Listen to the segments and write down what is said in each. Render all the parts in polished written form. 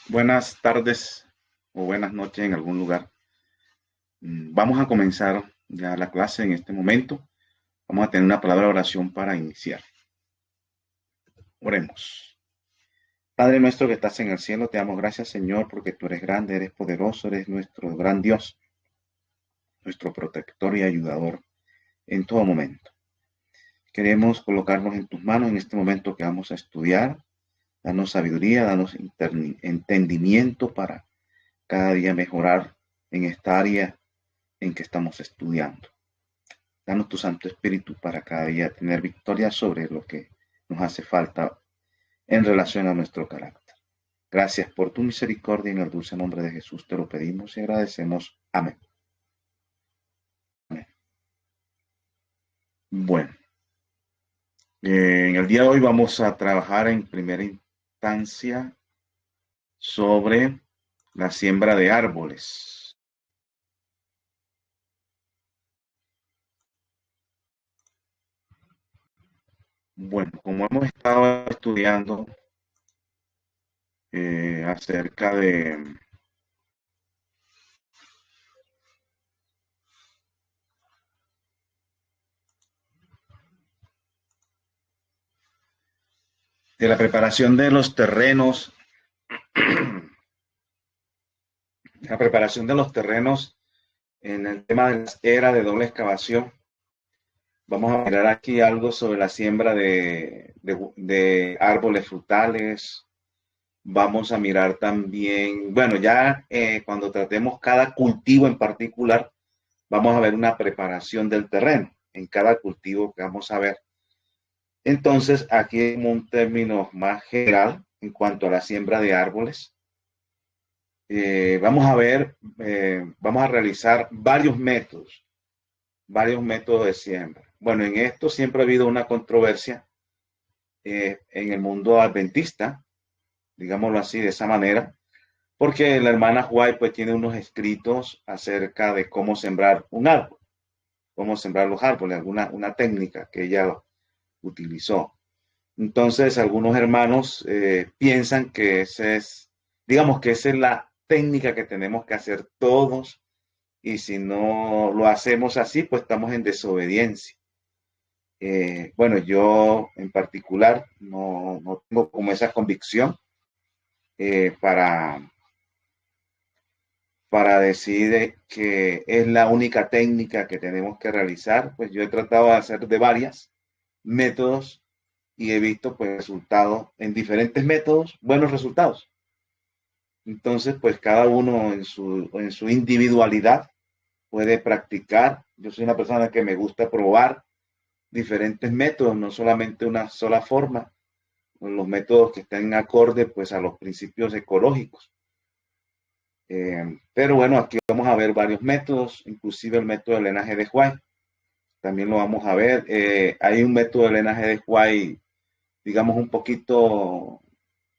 Buenas tardes o buenas noches en algún lugar. Vamos a comenzar ya la clase en este momento. Vamos a tener una palabra de oración para iniciar. Oremos. Padre nuestro que estás en el cielo, te damos gracias, Señor, porque tú eres grande, eres poderoso, eres nuestro gran Dios, nuestro protector y ayudador en todo momento. Queremos colocarnos en tus manos en este momento que vamos a estudiar. Danos sabiduría, danos entendimiento para cada día mejorar en esta área en que estamos estudiando. Danos tu Santo Espíritu para cada día tener victoria sobre lo que nos hace falta en relación a nuestro carácter. Gracias por tu misericordia, en el dulce nombre de Jesús te lo pedimos y agradecemos. Amén. Amén. Bueno, en el día de hoy vamos a trabajar en primera instancia sobre la siembra de árboles. Bueno, como hemos estado estudiando acerca de la preparación de los terrenos, la preparación de los terrenos en el tema de las eras de doble excavación, vamos a mirar aquí algo sobre la siembra de árboles frutales. Vamos a mirar también, bueno, ya cuando tratemos cada cultivo en particular, vamos a ver una preparación del terreno en cada cultivo que vamos a ver. Entonces, aquí en un término más general en cuanto a la siembra de árboles, vamos a ver, vamos a realizar varios métodos de siembra. Bueno, en esto siempre ha habido una controversia en el mundo adventista, digámoslo así, de esa manera, porque la hermana White pues tiene unos escritos acerca de cómo sembrar un árbol, cómo sembrar los árboles, una técnica que ella utilizó. Entonces, algunos hermanos piensan que digamos que esa es la técnica que tenemos que hacer todos, y si no lo hacemos así, pues estamos en desobediencia. Bueno, yo en particular no tengo como esa convicción eh, para, para decir que es la única técnica que tenemos que realizar. Pues yo he tratado de hacer de varias métodos y he visto pues resultados en diferentes métodos, buenos resultados. Entonces, pues cada uno en su individualidad puede practicar. Yo soy una persona que me gusta probar diferentes métodos, no solamente una sola forma, los métodos que estén acorde pues a los principios ecológicos. Pero bueno, aquí vamos a ver varios métodos, inclusive el método del drenaje de White. También lo vamos a ver. Hay un método del drenaje de White, digamos, un poquito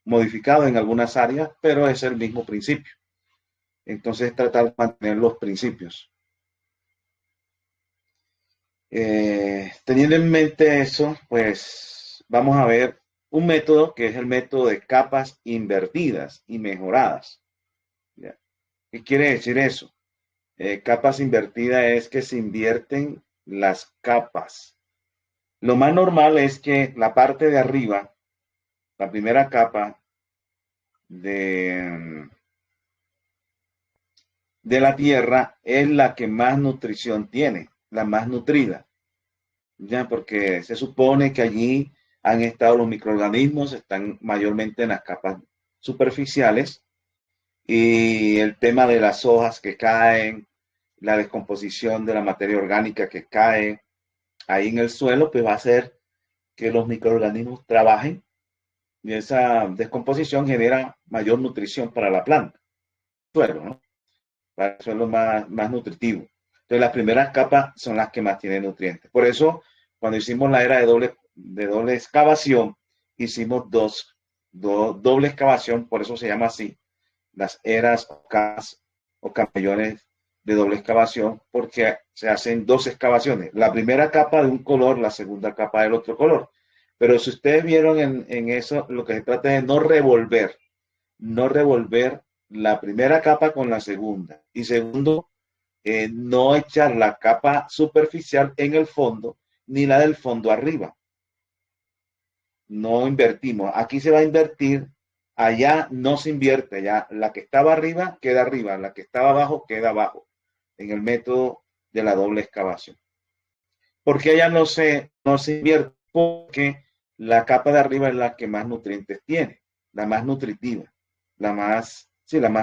modificado en algunas áreas, pero es el mismo principio. Entonces, tratar de mantener los principios. Teniendo en mente eso, pues vamos a ver un método que es el método de capas invertidas y mejoradas. ¿Ya? ¿Qué quiere decir eso? Capas invertidas es que se invierten las capas. Lo más normal es que la parte de arriba, la primera capa de, de la tierra, es la que más nutrición tiene, la más nutrida. Ya, porque se supone que allí han estado los microorganismos, están mayormente en las capas superficiales, y el tema de las hojas que caen, la descomposición de la materia orgánica que cae ahí en el suelo, pues va a hacer que los microorganismos trabajen, y esa descomposición genera mayor nutrición para la planta, suelo, ¿no? Para el suelo más nutritivo. Entonces, las primeras capas son las que más tienen nutrientes. Por eso, cuando hicimos la era de doble excavación, hicimos doble excavación, por eso se llama así, las eras o camellones de doble excavación, porque se hacen dos excavaciones. La primera capa de un color, la segunda capa del otro color. Pero si ustedes vieron en eso, lo que se trata es de no revolver no revolver la primera capa con la segunda. Y segundo, no echar la capa superficial en el fondo ni la del fondo arriba. No invertimos. Aquí se va a invertir, allá no se invierte, allá la que estaba arriba, la que estaba abajo queda abajo, en el método de la doble excavación. Porque allá no se invierte, porque la capa de arriba es la que más nutrientes tiene, la más nutritiva, la más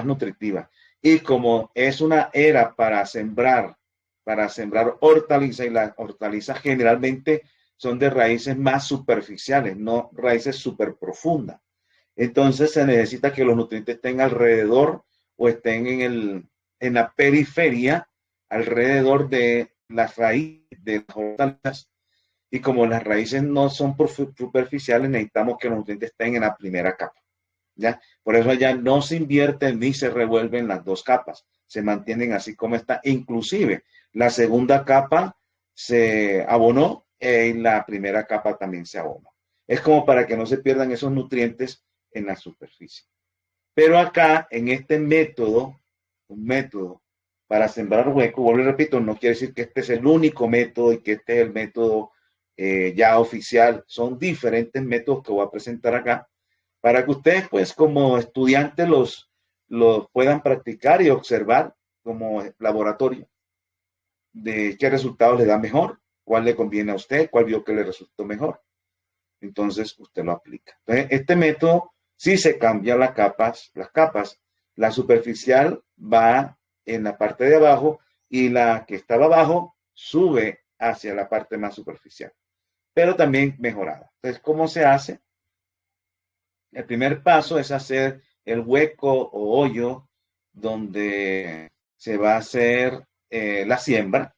nutritiva. Y como es una era para sembrar hortalizas, y las hortalizas generalmente son de raíces más superficiales, no raíces super profundas. Entonces se necesita que los nutrientes estén alrededor o estén en la periferia, alrededor de las raíces de las hortalizas. Y como las raíces no son superficiales, necesitamos que los nutrientes estén en la primera capa. ¿Ya? Por eso allá no se invierten ni se revuelven las dos capas, se mantienen así como está. Inclusive la segunda capa se abonó y la primera capa también se abonó. Es como para que no se pierdan esos nutrientes en la superficie. Pero acá, en este método, un método para sembrar hueco, vuelvo y repito, no quiere decir que este es el único método y que este es el método ya oficial. Son diferentes métodos que voy a presentar acá para que ustedes, pues, como estudiantes los puedan practicar y observar como laboratorio de qué resultados le da mejor, cuál le conviene a usted, cuál vio que le resultó mejor. Entonces, usted lo aplica. Entonces, este método sí se cambia las capas. La superficial va en la parte de abajo y la que estaba abajo sube hacia la parte más superficial, pero también mejorada. Entonces, ¿cómo se hace? El primer paso es hacer el hueco o hoyo donde se va a hacer la siembra.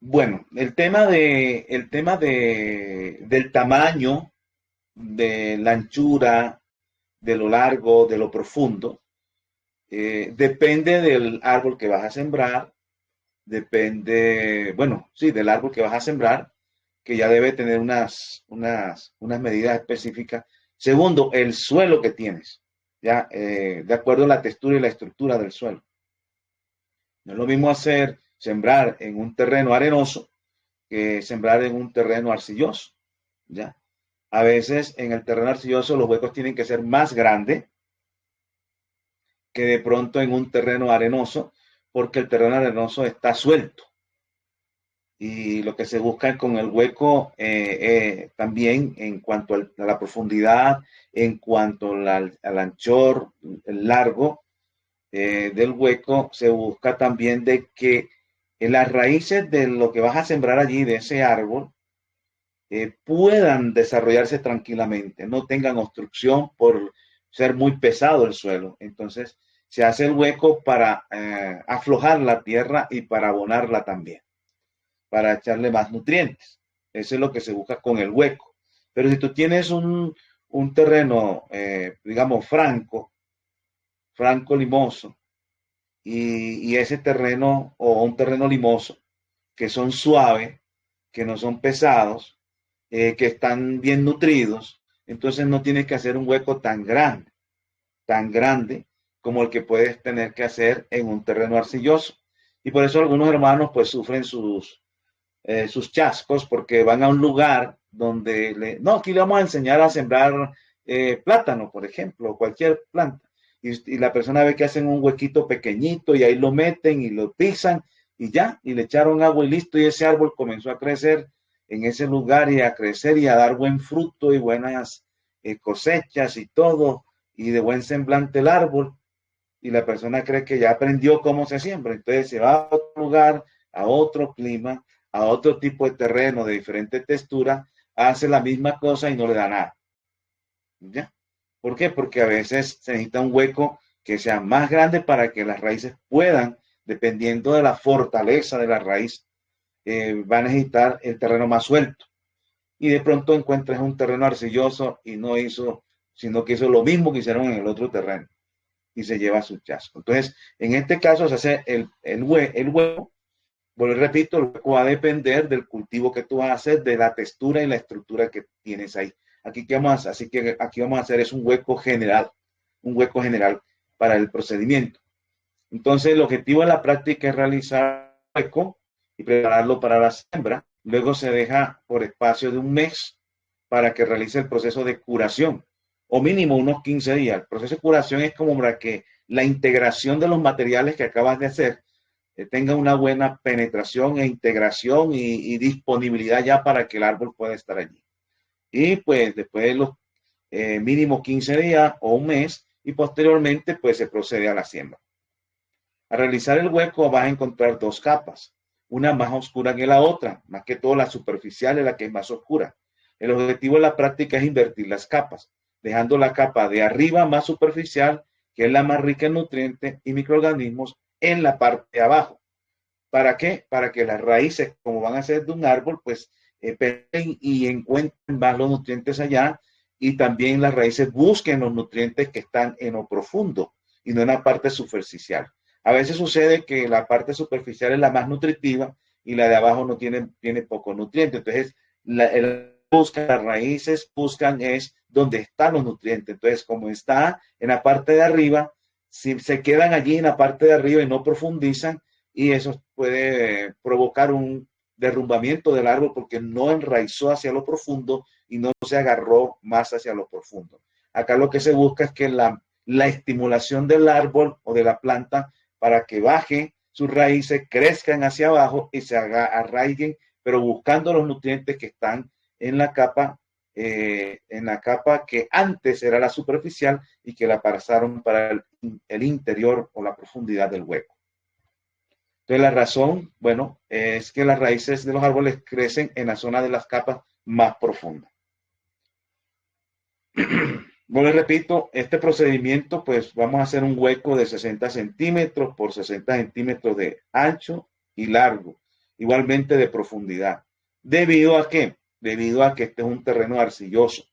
Bueno, del tamaño, de la anchura, de lo largo, de lo profundo, depende del árbol que vas a sembrar, depende, bueno, sí, del árbol que vas a sembrar, que ya debe tener unas medidas específicas. Segundo, el suelo que tienes, ya, de acuerdo a la textura y la estructura del suelo. No es lo mismo sembrar en un terreno arenoso que sembrar en un terreno arcilloso, ya. A veces en el terreno arcilloso los huecos tienen que ser más grandes que de pronto en un terreno arenoso, porque el terreno arenoso está suelto. Y lo que se busca con el hueco también en cuanto a la profundidad, en cuanto al anchor, el largo del hueco, se busca también de que en las raíces de lo que vas a sembrar allí, de ese árbol, puedan desarrollarse tranquilamente, no tengan obstrucción por ser muy pesado el suelo. Entonces, se hace el hueco para aflojar la tierra y para abonarla también, para echarle más nutrientes. Eso es lo que se busca con el hueco. Pero si tú tienes un terreno, digamos, franco limoso, y ese terreno o un terreno limoso, que son suaves, que no son pesados, que están bien nutridos, entonces no tienes que hacer un hueco tan grande como el que puedes tener que hacer en un terreno arcilloso. Y por eso algunos hermanos pues sufren sus chascos porque van a un lugar donde no, aquí le vamos a enseñar a sembrar plátano, por ejemplo, o cualquier planta. Y la persona ve que hacen un huequito pequeñito y ahí lo meten y lo pisan y ya, y le echaron agua y listo, y ese árbol comenzó a crecer en ese lugar y a crecer y a dar buen fruto y buenas cosechas y todo, y de buen semblante el árbol, y la persona cree que ya aprendió cómo se siembra, entonces se va a otro lugar, a otro clima, a otro tipo de terreno de diferente textura, hace la misma cosa y no le da nada. ¿Ya? ¿Por qué? Porque a veces se necesita un hueco que sea más grande para que las raíces puedan, dependiendo de la fortaleza de la raíz, va a necesitar el terreno más suelto. Y de pronto encuentras un terreno arcilloso y no hizo, sino que hizo lo mismo que hicieron en el otro terreno y se lleva su chasco. Entonces, en este caso se hace el hueco. Bueno, repito, el hueco va a depender del cultivo que tú vas a hacer, de la textura y la estructura que tienes ahí. Así que aquí vamos a hacer es un hueco general un hueco general para el procedimiento. Entonces, el objetivo de la práctica es realizar el hueco y prepararlo para la siembra. Luego se deja por espacio de un mes para que realice el proceso de curación, o mínimo unos 15 días. El proceso de curación es como para que la integración de los materiales que acabas de hacer tenga una buena penetración e integración y disponibilidad ya para que el árbol pueda estar allí. Y pues después de los mínimo 15 días o un mes, y posteriormente pues se procede a la siembra. Al realizar el hueco vas a encontrar dos capas, una más oscura que la otra, más que todo la superficial es la que es más oscura. El objetivo de la práctica es invertir las capas, dejando la capa de arriba más superficial, que es la más rica en nutrientes y microorganismos, en la parte de abajo. ¿Para qué? Para que las raíces, como van a ser de un árbol, pues peleen y encuentren más los nutrientes allá, y también las raíces busquen los nutrientes que están en lo profundo y no en la parte superficial. A veces sucede que la parte superficial es la más nutritiva y la de abajo no tiene poco nutriente. Entonces, las raíces buscan es donde están los nutrientes. Entonces, como está en la parte de arriba, si se quedan allí en la parte de arriba y no profundizan, y eso puede provocar un derrumbamiento del árbol porque no enraizó hacia lo profundo y no se agarró más hacia lo profundo. Acá lo que se busca es que la estimulación del árbol o de la planta para que baje sus raíces, crezcan hacia abajo y se arraiguen, pero buscando los nutrientes que están en la capa que antes era la superficial y que la pasaron para el interior o la profundidad del hueco. Entonces la razón, bueno, es que las raíces de los árboles crecen en la zona de las capas más profundas. Bueno, repito, este procedimiento, pues vamos a hacer un hueco de 60 centímetros por 60 centímetros de ancho y largo, igualmente de profundidad. ¿Debido a qué? Debido a que este es un terreno arcilloso.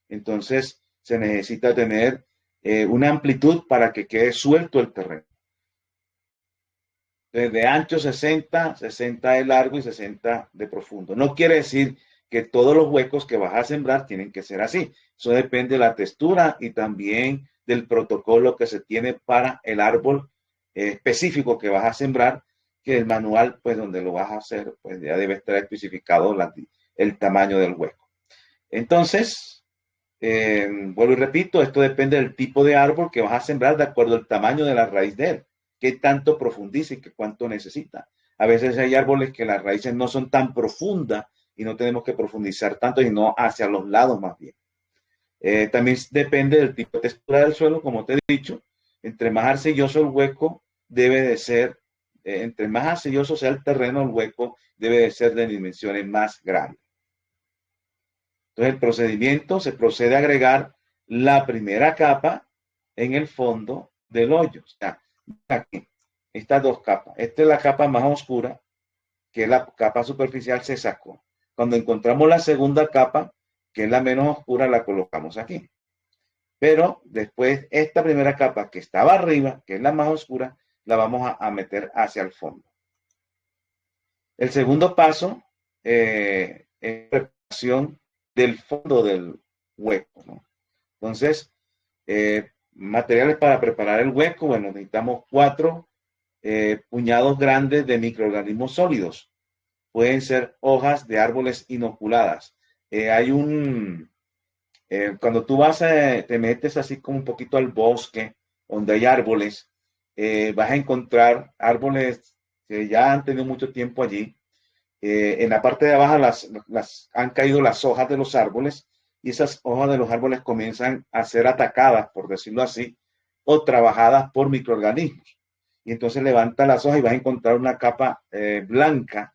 Entonces se necesita tener una amplitud para que quede suelto el terreno. De ancho 60, 60 de largo y 60 de profundo. No quiere decir que todos los huecos que vas a sembrar tienen que ser así. Eso depende de la textura y también del protocolo que se tiene para el árbol específico que vas a sembrar, que el manual, pues donde lo vas a hacer, pues ya debe estar especificado el tamaño del hueco. Entonces, vuelvo y repito, esto depende del tipo de árbol que vas a sembrar de acuerdo al tamaño de la raíz de él, qué tanto profundiza y qué cuánto necesita. A veces hay árboles que las raíces no son tan profundas y no tenemos que profundizar tanto, sino hacia los lados más bien. También depende del tipo de textura del suelo, como te he dicho. Entre más arcilloso el hueco debe de ser, entre más arcilloso sea el terreno, el hueco debe de ser de dimensiones más grandes. Entonces el procedimiento se procede a agregar la primera capa en el fondo del hoyo. O sea, aquí, estas dos capas. Esta es la capa más oscura, que es la capa superficial, se sacó. Cuando encontramos la segunda capa, que es la menos oscura, la colocamos aquí. Pero después esta primera capa que estaba arriba, que es la más oscura, la vamos a meter hacia el fondo. El segundo paso es preparación del fondo del hueco, ¿no? Entonces, materiales para preparar el hueco, bueno, necesitamos 4 puñados grandes de microorganismos sólidos. Pueden ser hojas de árboles inoculadas. Cuando tú te metes así como un poquito al bosque, donde hay árboles, vas a encontrar árboles que ya han tenido mucho tiempo allí. En la parte de abajo han caído las hojas de los árboles y esas hojas de los árboles comienzan a ser atacadas, por decirlo así, o trabajadas por microorganismos. Y entonces levanta las hojas y vas a encontrar una capa blanca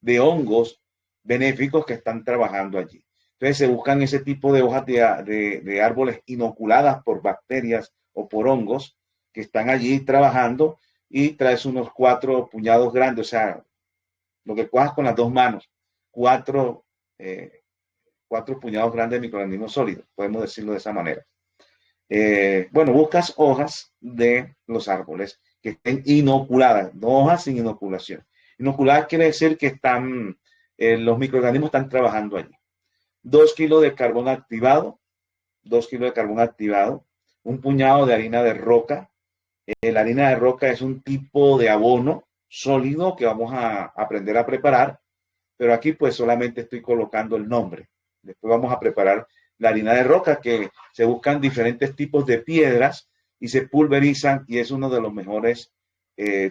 de hongos benéficos que están trabajando allí. Entonces se buscan ese tipo de hojas de árboles inoculadas por bacterias o por hongos que están allí trabajando, y traes unos 4 puñados grandes, o sea, lo que cojas con las dos manos, 4 puñados grandes de microorganismos sólidos, podemos decirlo de esa manera. Bueno, buscas hojas de los árboles que estén inoculadas, no hojas sin inoculación. Inoculadas quiere decir que los microorganismos están trabajando allí. 2 kilos de carbón activado, 2 kilos de carbón activado, un puñado de harina de roca. La harina de roca es un tipo de abono sólido que vamos a aprender a preparar, pero aquí pues solamente estoy colocando el nombre. Después vamos a preparar la harina de roca, que se buscan diferentes tipos de piedras y se pulverizan, y es uno de los mejores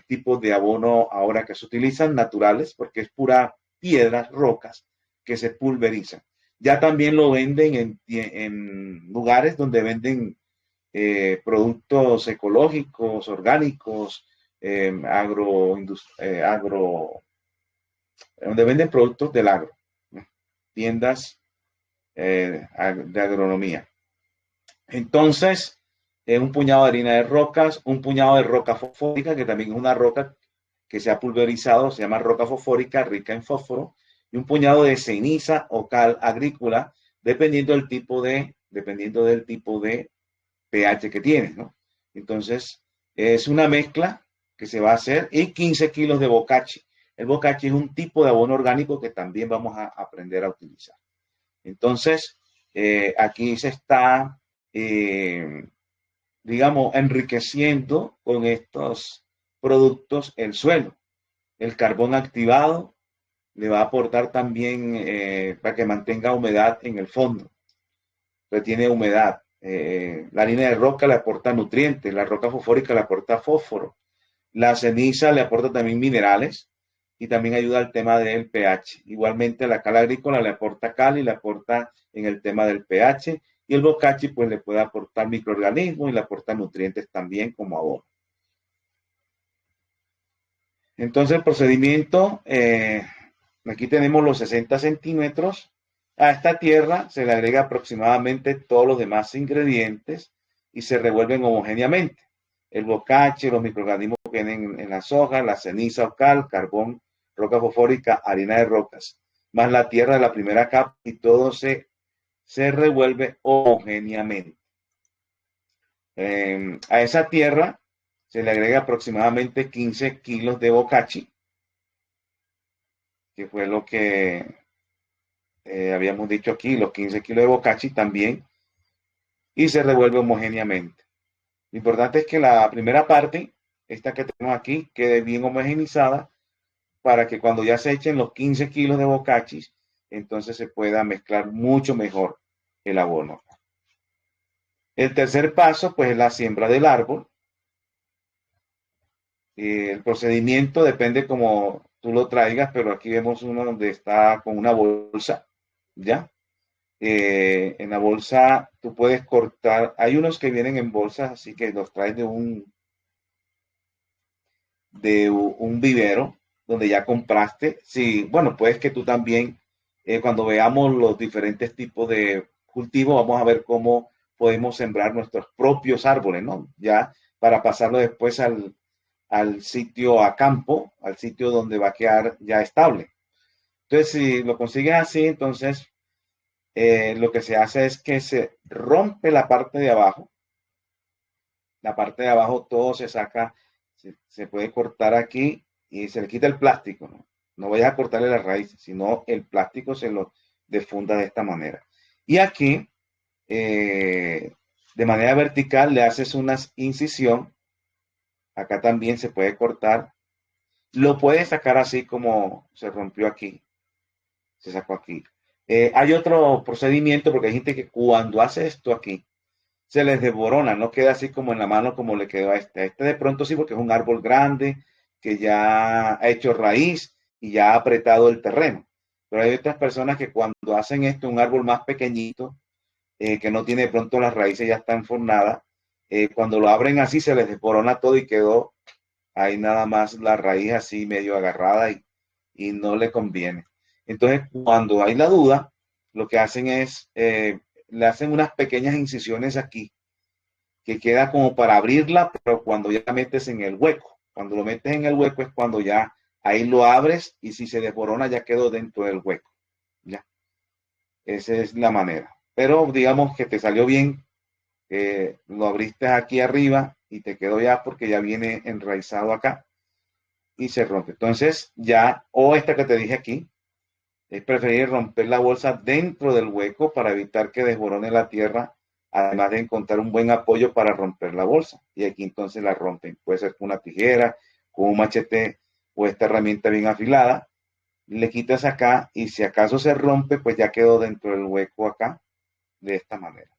tipos de abono ahora que se utilizan, naturales, porque es pura piedras, rocas que se pulverizan. Ya también lo venden en lugares donde venden productos ecológicos, orgánicos, agro, donde venden productos del agro, ¿no? Tiendas de agronomía. Entonces, un puñado de harina de rocas, un puñado de roca fosfórica, que también es una roca que se ha pulverizado, se llama roca fosfórica, rica en fósforo, y un puñado de ceniza o cal agrícola, dependiendo del tipo de pH que tienes, ¿no? Entonces, es una mezcla que se va a hacer y 15 kilos de bocachi. El bocachi es un tipo de abono orgánico que también vamos a aprender a utilizar. Entonces, aquí se está, eh, digamos, enriqueciendo con estos productos el suelo. El carbón activado le va a aportar también para que mantenga humedad en el fondo, retiene humedad. La harina de roca le aporta nutrientes, la roca fosfórica le aporta fósforo, la ceniza le aporta también minerales y también ayuda al tema del pH. Igualmente la cal agrícola le aporta cal y le aporta en el tema del pH, y el bocachi pues le puede aportar microorganismos y le aporta nutrientes también como abono. Entonces el procedimiento, aquí tenemos los 60 centímetros. A esta tierra se le agrega aproximadamente todos los demás ingredientes y se revuelven homogéneamente. El bocache, los microorganismos que vienen en las hojas, la ceniza o cal, carbón, roca fosfórica, harina de rocas, más la tierra de la primera capa, y todo se revuelve homogéneamente. A esa tierra se le agrega aproximadamente 15 kilos de bocachi, que fue lo que habíamos dicho aquí, los 15 kilos de bocachi también, y se revuelve homogéneamente. Lo importante es que la primera parte, esta que tenemos aquí, quede bien homogenizada para que cuando ya se echen los 15 kilos de bocachis, entonces se pueda mezclar mucho mejor el abono. El tercer paso, pues, es la siembra del árbol. El procedimiento depende como tú lo traigas, pero aquí vemos uno donde está con una bolsa, ¿ya? En la bolsa tú puedes cortar, hay unos que vienen en bolsas, así que los traes de un vivero donde ya compraste. Sí, bueno, pues que tú también, cuando veamos los diferentes tipos de cultivos, vamos a ver cómo podemos sembrar nuestros propios árboles, ¿no? Ya para pasarlo después al sitio a campo, al sitio donde va a quedar ya estable. Entonces, si lo consigues así, entonces lo que se hace es que se rompe la parte de abajo todo se saca, se puede cortar aquí y se le quita el plástico, ¿no? No vayas a cortarle las raíces, sino el plástico se lo defunda de esta manera. Y aquí, eh, de manera vertical, le haces una incisión. Acá también se puede cortar. Lo puedes sacar así como se rompió aquí, se sacó aquí. Hay otro procedimiento, porque hay gente que cuando hace esto aquí, se les desborona, no queda así como en la mano como le quedó a este. A este de pronto sí, porque es un árbol grande que ya ha hecho raíz y ya ha apretado el terreno. Pero hay otras personas que cuando hacen esto, un árbol más pequeñito, que no tiene de pronto las raíces ya están fornadas, cuando lo abren así se les desborona todo y quedó ahí nada más la raíz así medio agarrada y no le conviene. Entonces, cuando hay la duda, lo que hacen es, le hacen unas pequeñas incisiones aquí, que queda como para abrirla, pero cuando ya la metes en el hueco. Cuando lo metes en el hueco es cuando ya ahí lo abres, y si se desborona ya quedó dentro del hueco. Ya, esa es la manera. Pero digamos que te salió bien, lo abriste aquí arriba y te quedó ya porque ya viene enraizado acá y se rompe. Entonces ya, o esta que te dije aquí, es preferible romper la bolsa dentro del hueco para evitar que desborone la tierra además de encontrar un buen apoyo para romper la bolsa. Y aquí entonces la rompen. Puede ser con una tijera, con un machete o esta herramienta bien afilada. Le quitas acá y si acaso se rompe, pues ya quedó dentro del hueco acá, de esta manera.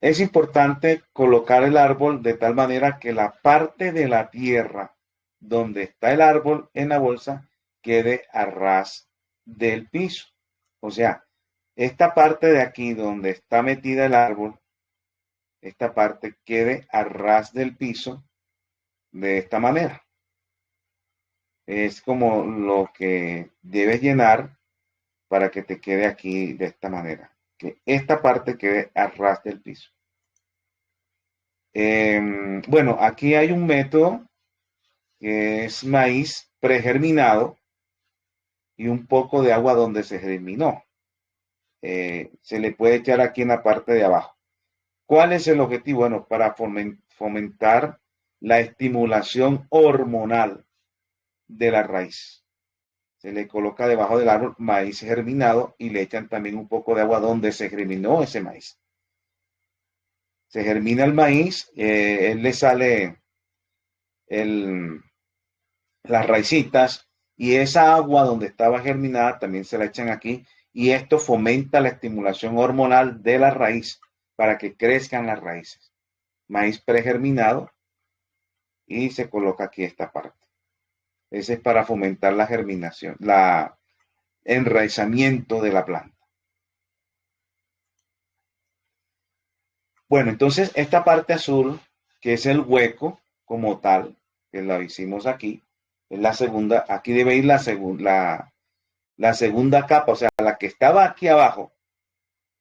Es importante colocar el árbol de tal manera que la parte de la tierra donde está el árbol en la bolsa quede a ras del piso. O sea, esta parte de aquí donde está metida el árbol, esta parte quede a ras del piso de esta manera. Es como lo que debes llenar para que te quede aquí de esta manera. Que esta parte quede a ras del piso. Bueno, aquí hay un método que es maíz pregerminado y un poco de agua donde se germinó. Se le puede echar aquí en la parte de abajo. ¿Cuál es el objetivo? Bueno, para fomentar la estimulación hormonal de la raíz. Se le coloca debajo del árbol maíz germinado y le echan también un poco de agua donde se germinó ese maíz. Se germina el maíz, él le sale las raicitas y esa agua donde estaba germinada también se la echan aquí y esto fomenta la estimulación hormonal de la raíz para que crezcan las raíces. Maíz pregerminado y se coloca aquí esta parte. Ese es para fomentar la germinación, la enraizamiento de la planta. Bueno, entonces esta parte azul, que es el hueco como tal, que la hicimos aquí, es la segunda, aquí debe ir la segunda capa, o sea, la que estaba aquí abajo.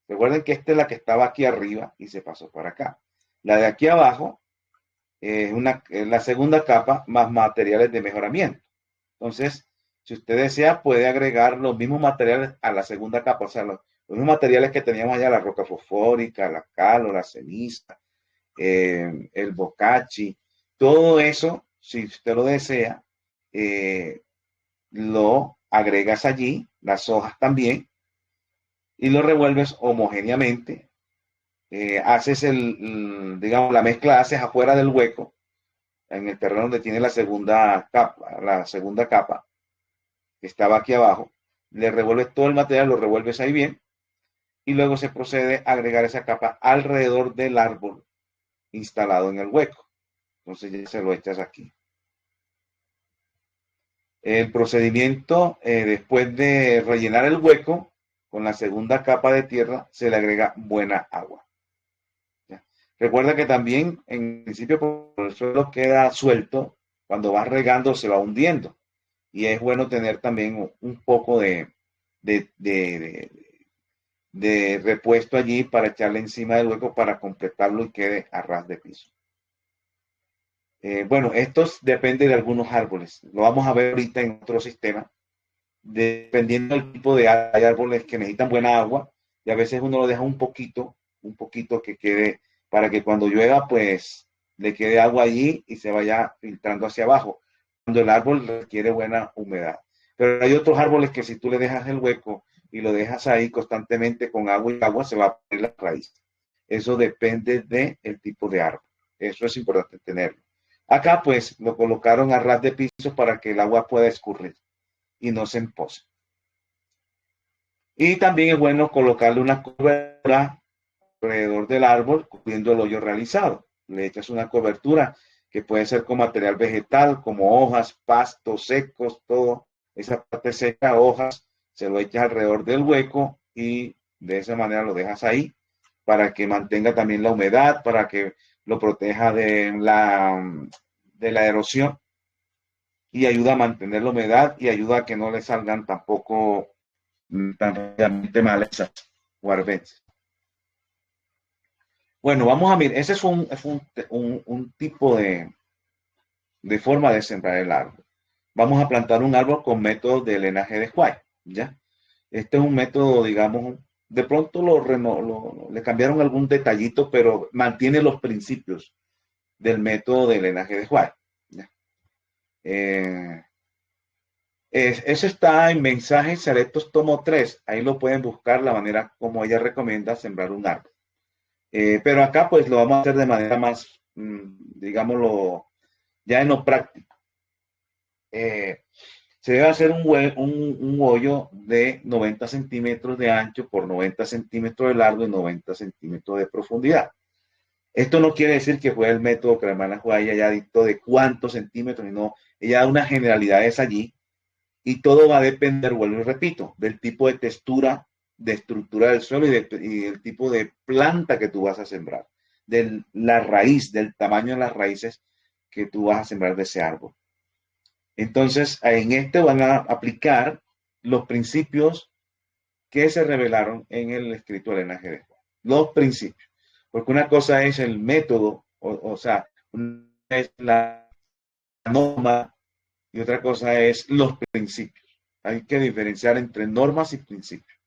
Recuerden que esta es la que estaba aquí arriba y se pasó para acá. La de aquí abajo es la segunda capa más materiales de mejoramiento. Entonces, si usted desea, puede agregar los mismos materiales a la segunda capa, o sea, los mismos materiales que teníamos allá, la roca fosfórica, la cal o la ceniza, el bocachi, todo eso, si usted lo desea, lo agregas allí, las hojas también, y lo revuelves homogéneamente. Haces digamos, la mezcla haces afuera del hueco, en el terreno donde tiene la segunda capa, que estaba aquí abajo, le revuelves todo el material, lo revuelves ahí bien, y luego se procede a agregar esa capa alrededor del árbol instalado en el hueco. Entonces ya se lo echas aquí. El procedimiento, después de rellenar el hueco con la segunda capa de tierra, se le agrega buena agua. ¿Ya? Recuerda que también, en principio, cuando el suelo queda suelto, cuando vas regando se va hundiendo. Y es bueno tener también un poco de, de, de repuesto allí para echarle encima del hueco para completarlo y quede a ras de piso. Bueno, esto depende de algunos árboles. Lo vamos a ver ahorita en otro sistema. Dependiendo del tipo de hay árboles que necesitan buena agua y a veces uno lo deja un poquito que quede para que cuando llueva pues le quede agua allí y se vaya filtrando hacia abajo. Cuando el árbol requiere buena humedad. Pero hay otros árboles que si tú le dejas el hueco y lo dejas ahí constantemente con agua y agua se va a poner la raíz. Eso depende del tipo de árbol. Eso es importante tenerlo. Acá pues lo colocaron a ras de piso para que el agua pueda escurrir y no se empose. Y también es bueno colocarle una cobertura alrededor del árbol cubriendo el hoyo realizado. Le echas una cobertura que puede ser con material vegetal, como hojas, pastos secos, todo. Esa parte seca, hojas, se lo echas alrededor del hueco y de esa manera lo dejas ahí para que mantenga también la humedad, para que lo proteja de la erosión y ayuda a mantener la humedad y ayuda a que no le salgan tampoco tan rápidamente malezas o arbences. Bueno, vamos a ver, ese es un tipo de forma de sembrar el árbol. Vamos a plantar un árbol con método de drenaje de White, ¿ya? Este es un método, digamos, de pronto le cambiaron algún detallito, pero mantiene los principios del método de drenaje de White, ¿ya? Eso está en mensajes selectos tomo 3. Ahí lo pueden buscar la manera como ella recomienda sembrar un árbol. Pero acá pues lo vamos a hacer de manera más, digámoslo, ya en lo práctico. Eh, Se debe hacer un hoyo de 90 centímetros de ancho por 90 centímetros de largo y 90 centímetros de profundidad. Esto no quiere decir que fue el método que la hermana Juárez ya dictó de cuántos centímetros, sino ella da unas generalidades allí y todo va a depender, vuelvo y repito, del tipo de textura, de estructura del suelo y del tipo de planta que tú vas a sembrar, de la raíz, del tamaño de las raíces que tú vas a sembrar de ese árbol. Entonces, en este van a aplicar los principios que se revelaron en el escrito del linaje de Juan. Los principios. Porque una cosa es el método, o sea, una es la norma y otra cosa es los principios. Hay que diferenciar entre normas y principios.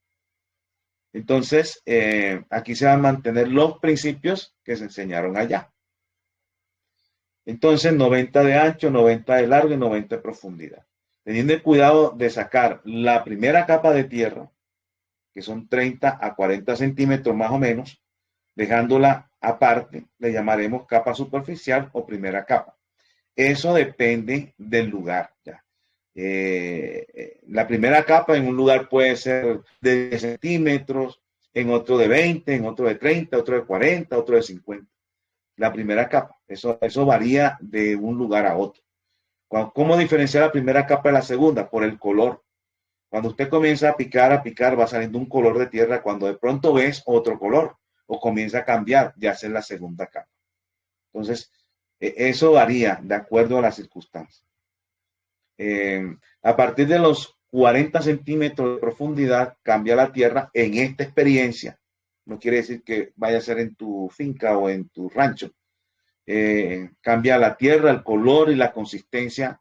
Entonces, aquí se van a mantener los principios que se enseñaron allá. Entonces, 90 de ancho, 90 de largo y 90 de profundidad. Teniendo el cuidado de sacar la primera capa de tierra, que son 30 a 40 centímetros más o menos, dejándola aparte, le llamaremos capa superficial o primera capa. Eso depende del lugar. ¿Ya? La primera capa en un lugar puede ser de 10 centímetros, en otro de 20, en otro de 30, otro de 40, otro de 50. La primera capa, eso varía de un lugar a otro. ¿Cómo diferenciar la primera capa de la segunda? Por el color. Cuando usted comienza a picar, va saliendo un color de tierra. Cuando de pronto ves otro color o comienza a cambiar, ya es la segunda capa. Entonces, eso varía de acuerdo a las circunstancias. A partir de los 40 centímetros de profundidad, cambia la tierra en esta experiencia. No quiere decir que vaya a ser en tu finca o en tu rancho. Cambia la tierra, el color y la consistencia.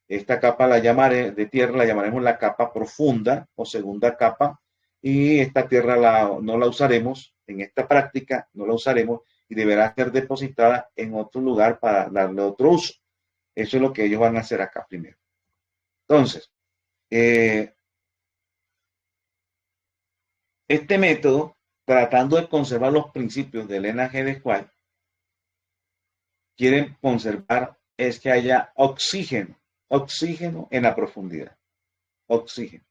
Esta capa de tierra la llamaremos la capa profunda o segunda capa y esta tierra no la usaremos en esta práctica, no la usaremos y deberá ser depositada en otro lugar para darle otro uso. Eso es lo que ellos van a hacer acá primero. Entonces, eh, este método, tratando de conservar los principios del G de White, quieren conservar es que haya oxígeno en la profundidad, oxígeno.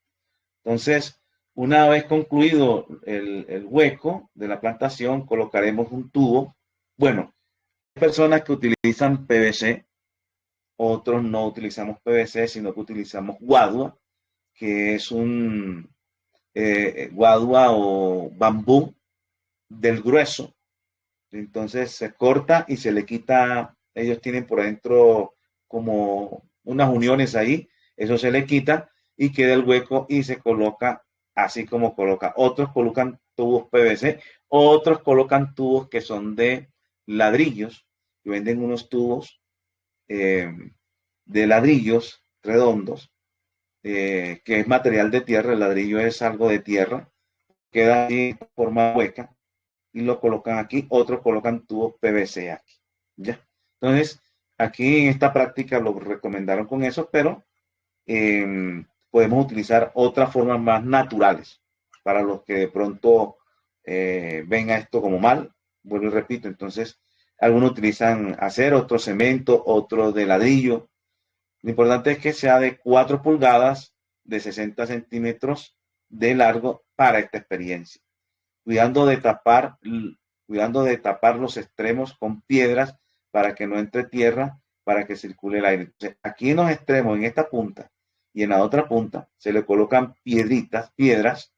Entonces, una vez concluido el hueco de la plantación, colocaremos un tubo. Bueno, hay personas que utilizan PVC, otros no utilizamos PVC, sino que utilizamos guadua, que es un guadua o bambú del grueso. Entonces se corta y se le quita, ellos tienen por dentro como unas uniones ahí, eso se le quita y queda el hueco y se coloca así como coloca. Otros colocan tubos PVC, otros colocan tubos que son de ladrillos, que venden unos tubos eh, de ladrillos redondos, que es material de tierra, el ladrillo es algo de tierra, queda así en forma hueca y lo colocan aquí, otros colocan tubos PVC aquí. ¿Ya? Entonces, aquí en esta práctica lo recomendaron con eso, pero podemos utilizar otras formas más naturales para los que de pronto ven a esto como mal. Vuelvo y repito, entonces, algunos utilizan acero, otros cemento, otros de ladrillo. Lo importante es que sea de 4 pulgadas, de 60 centímetros de largo para esta experiencia cuidando de tapar, cuidando de tapar los extremos con piedras para que no entre tierra, para que circule el aire. Entonces, aquí en los extremos, en esta punta y en la otra punta, se le colocan piedras,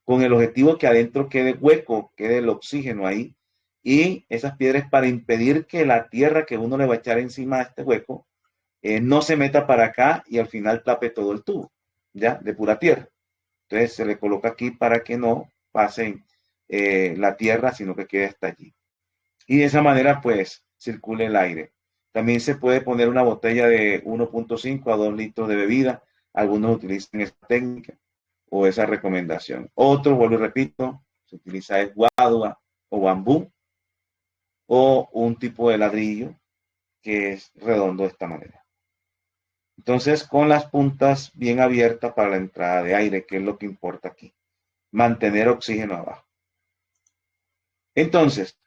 con el objetivo que adentro quede hueco, quede el oxígeno ahí, y esas piedras para impedir que la tierra que uno le va a echar encima de este hueco no se meta para acá y al final tape todo el tubo, ya, de pura tierra. Entonces se le coloca aquí para que no pasen la tierra, sino que quede hasta allí. Y de esa manera, pues, circule el aire. También se puede poner una botella de 1.5 a 2 litros de bebida. Algunos utilizan esa técnica o esa recomendación. Otros, vuelvo y repito, se utiliza el guadua o bambú o un tipo de ladrillo que es redondo de esta manera. Entonces, con las puntas bien abiertas para la entrada de aire, que es lo que importa aquí. Mantener oxígeno abajo. Entonces,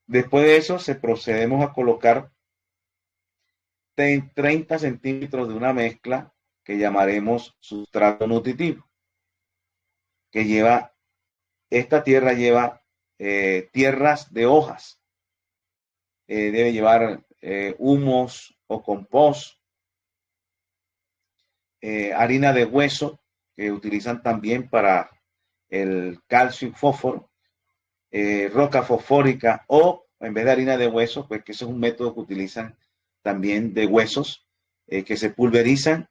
después de eso, procedemos a colocar 30 centímetros de una mezcla que llamaremos sustrato nutritivo, que lleva, esta tierra lleva tierras de hojas, debe llevar humus o compost, harina de hueso, que utilizan también para el calcio y fósforo, roca fosfórica, o en vez de harina de hueso, pues que ese es un método que utilizan también de huesos, que se pulverizan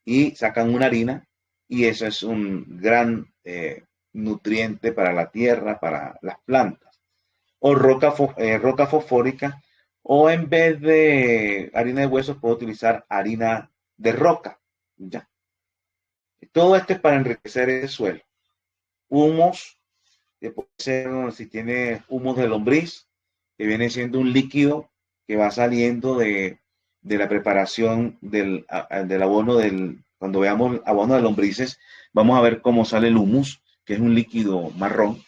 y sacan una harina, y eso es un gran nutriente para la tierra, para las plantas. O roca fosfórica, o en vez de harina de huesos puedo utilizar harina de roca. ¿Ya? Todo esto es para enriquecer el suelo. Humus, que puede ser, si tiene humus de lombriz, que viene siendo un líquido que va saliendo de la preparación del abono, cuando veamos abono de lombrices, vamos a ver cómo sale el humus, que es un líquido marrón,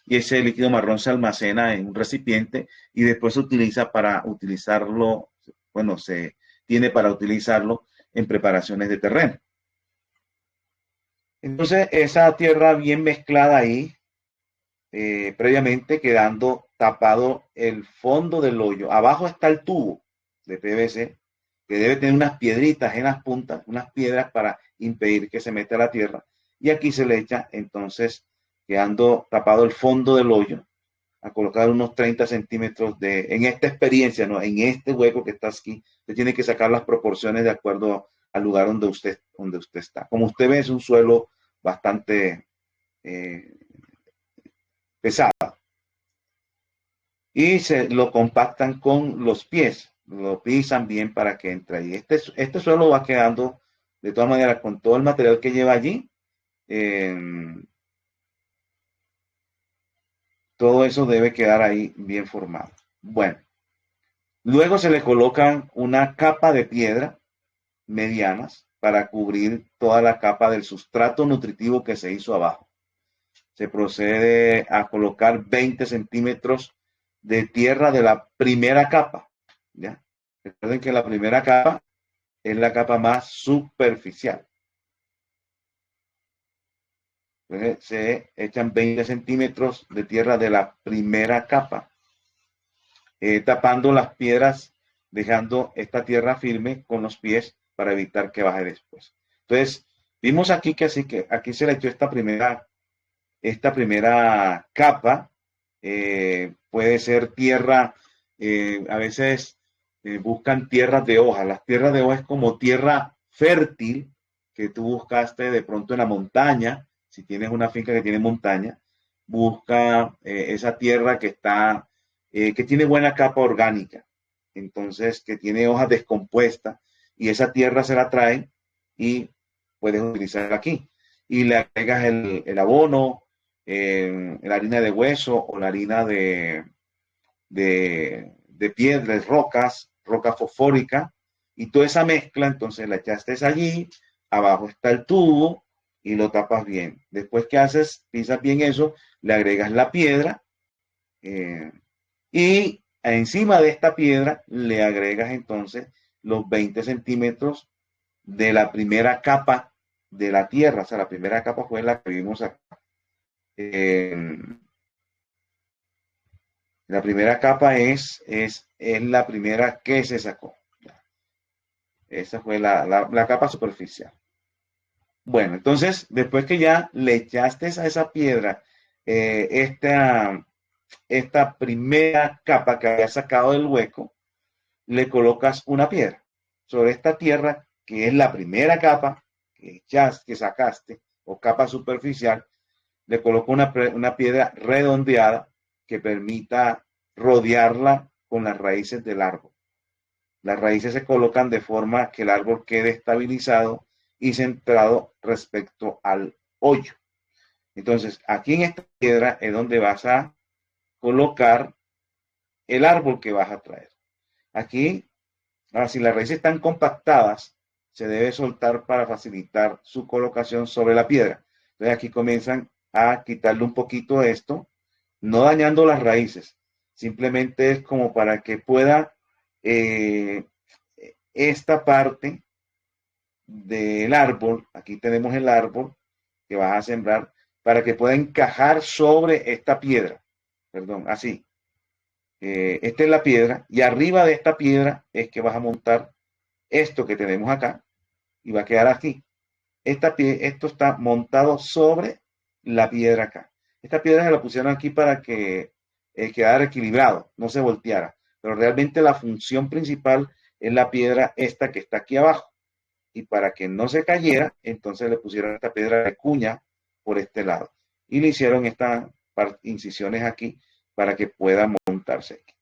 y ese líquido marrón se almacena en un recipiente y después se utiliza para utilizarlo, bueno, se tiene para utilizarlo en preparaciones de terreno. Entonces, esa tierra bien mezclada ahí, previamente quedando tapado el fondo del hoyo. Abajo está el tubo de PVC, que debe tener unas piedritas en las puntas, unas piedras para impedir que se meta la tierra. Y aquí se le echa, entonces, quedando tapado el fondo del hoyo, a colocar unos 30 centímetros en esta experiencia, ¿no? En este hueco que está aquí, usted tiene que sacar las proporciones de acuerdo al lugar donde usted está. Como usted ve, es un suelo bastante eh, pesado. Y se lo compactan con los pies, lo pisan bien para que entre ahí. Este suelo va quedando de todas maneras con todo el material que lleva allí. eh, Todo eso debe quedar ahí bien formado. Bueno, luego se le colocan una capa de piedra medianas para cubrir toda la capa del sustrato nutritivo que se hizo abajo. Se procede a colocar 20 centímetros de tierra de la primera capa. ¿Ya? Recuerden que la primera capa es la capa más superficial. Entonces, se echan 20 centímetros de tierra de la primera capa, tapando las piedras, dejando esta tierra firme con los pies para evitar que baje después. Entonces, vimos aquí que así que aquí se le echó esta primera capa. Puede ser tierra, a veces buscan tierras de hoja. Las tierras de hoja es como tierra fértil que tú buscaste de pronto en la montaña. Si tienes una finca que tiene montaña, busca esa tierra que tiene buena capa orgánica. Entonces, que tiene hojas descompuestas, y esa tierra se la traen y puedes utilizarla aquí. Y le agregas el abono, la harina de hueso o la harina de piedras, rocas, roca fosfórica, y toda esa mezcla, entonces la echaste allí, abajo está el tubo y lo tapas bien. Después que haces, pisas bien eso, le agregas la piedra, y encima de esta piedra le agregas entonces los 20 centímetros de la primera capa de la tierra. O sea, la primera capa fue la que vimos acá. Eh, La primera capa es la primera que se sacó. Esa fue la capa superficial. Bueno, entonces, después que ya le echaste a esa piedra eh, esta, esta primera capa que había sacado del hueco, le colocas una piedra. Sobre esta tierra, que es la primera capa que sacaste, o capa superficial, le coloco una piedra redondeada que permita rodearla con las raíces del árbol. Las raíces se colocan de forma que el árbol quede estabilizado y centrado respecto al hoyo. Entonces, aquí en esta piedra es donde vas a colocar el árbol que vas a traer. Aquí, ahora, si las raíces están compactadas, se debe soltar para facilitar su colocación sobre la piedra. Entonces aquí comienzan a quitarle un poquito esto, no dañando las raíces, simplemente es como para que pueda esta parte del árbol, aquí tenemos el árbol que vas a sembrar, para que pueda encajar sobre esta piedra, perdón, así. Esta es la piedra y arriba de esta piedra es que vas a montar esto que tenemos acá y va a quedar aquí. Esto está montado sobre la piedra acá. Esta piedra se la pusieron aquí para que quedara equilibrado, no se volteara. Pero realmente la función principal es la piedra esta que está aquí abajo. Y para que no se cayera, entonces le pusieron esta piedra de cuña por este lado. Y le hicieron estas incisiones aquí para que pueda montarse aquí.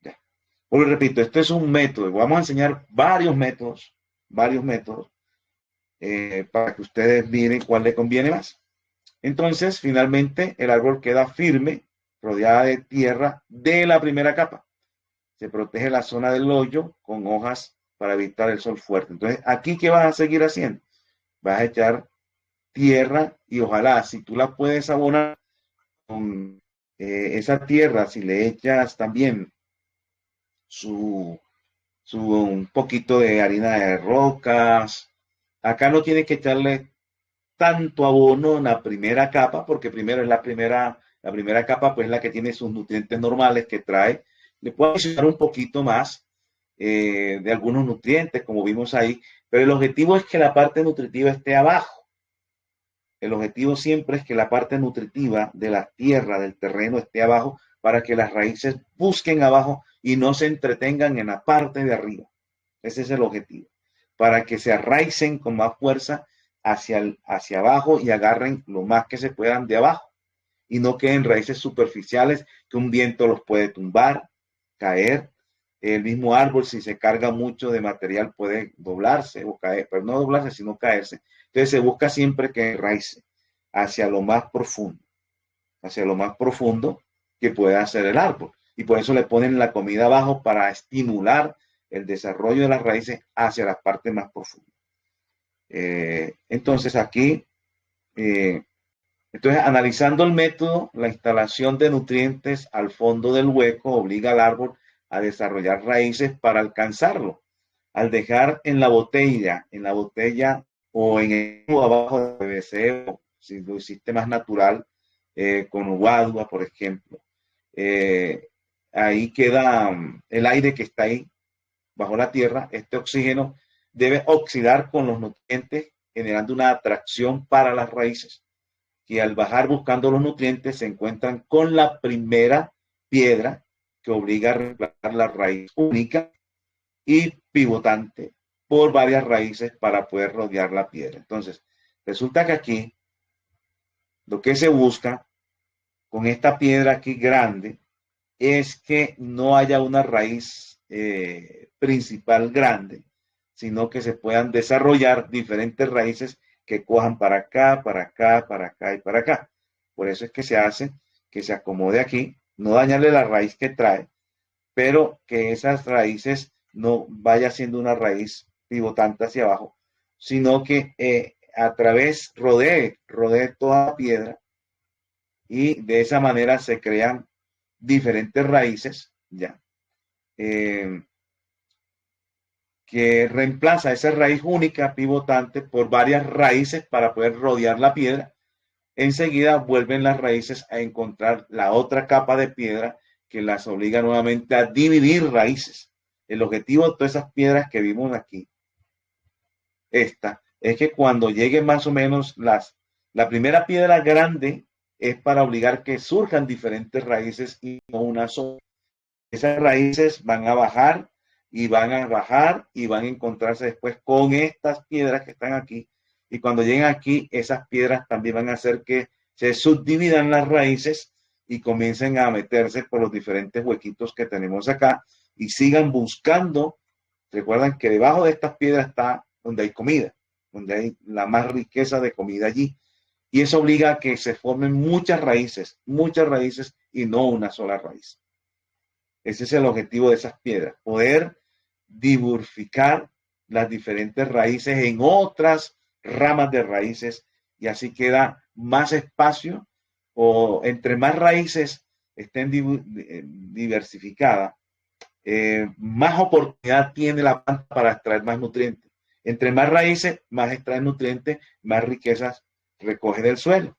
Ya. Pues repito, este es un método. Vamos a enseñar varios métodos para que ustedes miren cuál le conviene más. Entonces, finalmente, el árbol queda firme, rodeada de tierra de la primera capa. Se protege la zona del hoyo con hojas para evitar el sol fuerte. Entonces, aquí, ¿qué vas a seguir haciendo? Vas a echar tierra y ojalá, si tú la puedes abonar con esa tierra, si le echas también su un poquito de harina de rocas. Acá no tienes que echarle tanto abono en la primera capa, porque primero es la primera capa, pues la que tiene sus nutrientes normales que trae. Le puedes echar un poquito más de algunos nutrientes, como vimos ahí, pero el objetivo es que la parte nutritiva esté abajo. El objetivo siempre es que la parte nutritiva de la tierra, del terreno, esté abajo para que las raíces busquen abajo y no se entretengan en la parte de arriba. Ese es el objetivo. Para que se arraicen con más fuerza hacia abajo y agarren lo más que se puedan de abajo. Y no queden raíces superficiales que un viento los puede tumbar, caer. El mismo árbol, si se carga mucho de material, puede doblarse o caer, pero no doblarse, sino caerse. Entonces se busca siempre que enraice hacia lo más profundo que pueda hacer el árbol. Y por eso le ponen la comida abajo para estimular el desarrollo de las raíces hacia las partes más profundas. Entonces aquí, analizando el método, la instalación de nutrientes al fondo del hueco obliga al árbol a desarrollar raíces para alcanzarlo. Al dejar en la botella o en el abajo de PVC, o si lo hiciste más natural, con uvadua, por ejemplo, eh, ahí queda el aire que está ahí bajo la tierra, este oxígeno debe oxidar con los nutrientes, generando una atracción para las raíces, que al bajar buscando los nutrientes se encuentran con la primera piedra que obliga a reemplazar la raíz única y pivotante por varias raíces para poder rodear la piedra. Entonces, resulta que aquí lo que se busca con esta piedra aquí grande es que no haya una raíz principal grande, sino que se puedan desarrollar diferentes raíces que cojan para acá, para acá, para acá y para acá. Por eso es que se hace que se acomode aquí, no dañarle la raíz que trae, pero que esas raíces no vaya siendo una raíz pivotante hacia abajo, sino que a través rodee toda la piedra y de esa manera se crean diferentes raíces, ya, que reemplaza esa raíz única pivotante por varias raíces para poder rodear la piedra. Enseguida vuelven las raíces a encontrar la otra capa de piedra que las obliga nuevamente a dividir raíces. El objetivo de todas esas piedras que vimos aquí, es que cuando lleguen más o menos la primera piedra grande es para obligar que surjan diferentes raíces y no una sola. Esas raíces van a bajar y van a bajar y van a encontrarse después con estas piedras que están aquí. Y cuando lleguen aquí, esas piedras también van a hacer que se subdividan las raíces y comiencen a meterse por los diferentes huequitos que tenemos acá y sigan buscando. Recuerdan que debajo de estas piedras está donde hay comida, donde hay la más riqueza de comida allí. Y eso obliga a que se formen muchas raíces y no una sola raíz. Ese es el objetivo de esas piedras, poder diversificar las diferentes raíces en otras ramas de raíces y así queda más espacio o entre más raíces estén diversificadas, más oportunidad tiene la planta para extraer más nutrientes. Entre más raíces, más extrae nutrientes, más riquezas recoge del suelo.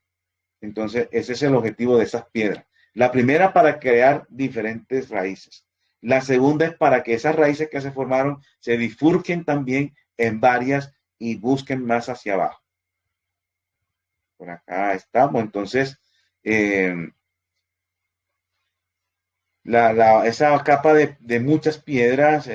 Entonces, ese es el objetivo de esas piedras. La primera para crear diferentes raíces. La segunda es para que esas raíces que se formaron se bifurquen también en varias y busquen más hacia abajo. Por acá estamos. Entonces, eh, esa capa de muchas piedras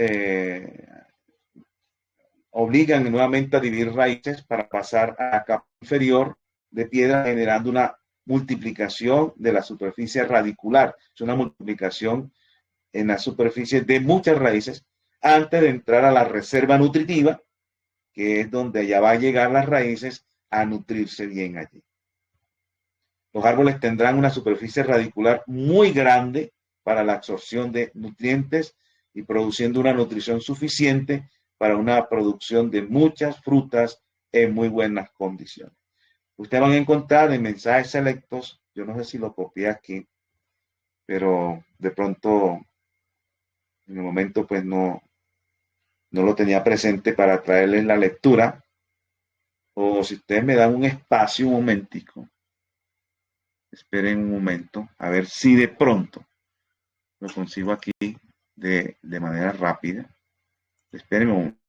obligan nuevamente a dividir raíces para pasar a la capa inferior de piedra, generando una multiplicación de la superficie radicular. Es una multiplicación en la superficie de muchas raíces antes de entrar a la reserva nutritiva, que es donde ya va a llegar las raíces a nutrirse bien allí. Los árboles tendrán una superficie radicular muy grande para la absorción de nutrientes y produciendo una nutrición suficiente para una producción de muchas frutas en muy buenas condiciones. Ustedes van a encontrar en mensajes selectos, yo no sé si lo copié aquí, pero de pronto en el momento pues no lo tenía presente para traerles la lectura, o si ustedes me dan un espacio, un momentico, esperen un momento, a ver si de pronto lo consigo aquí de manera rápida. Esperen un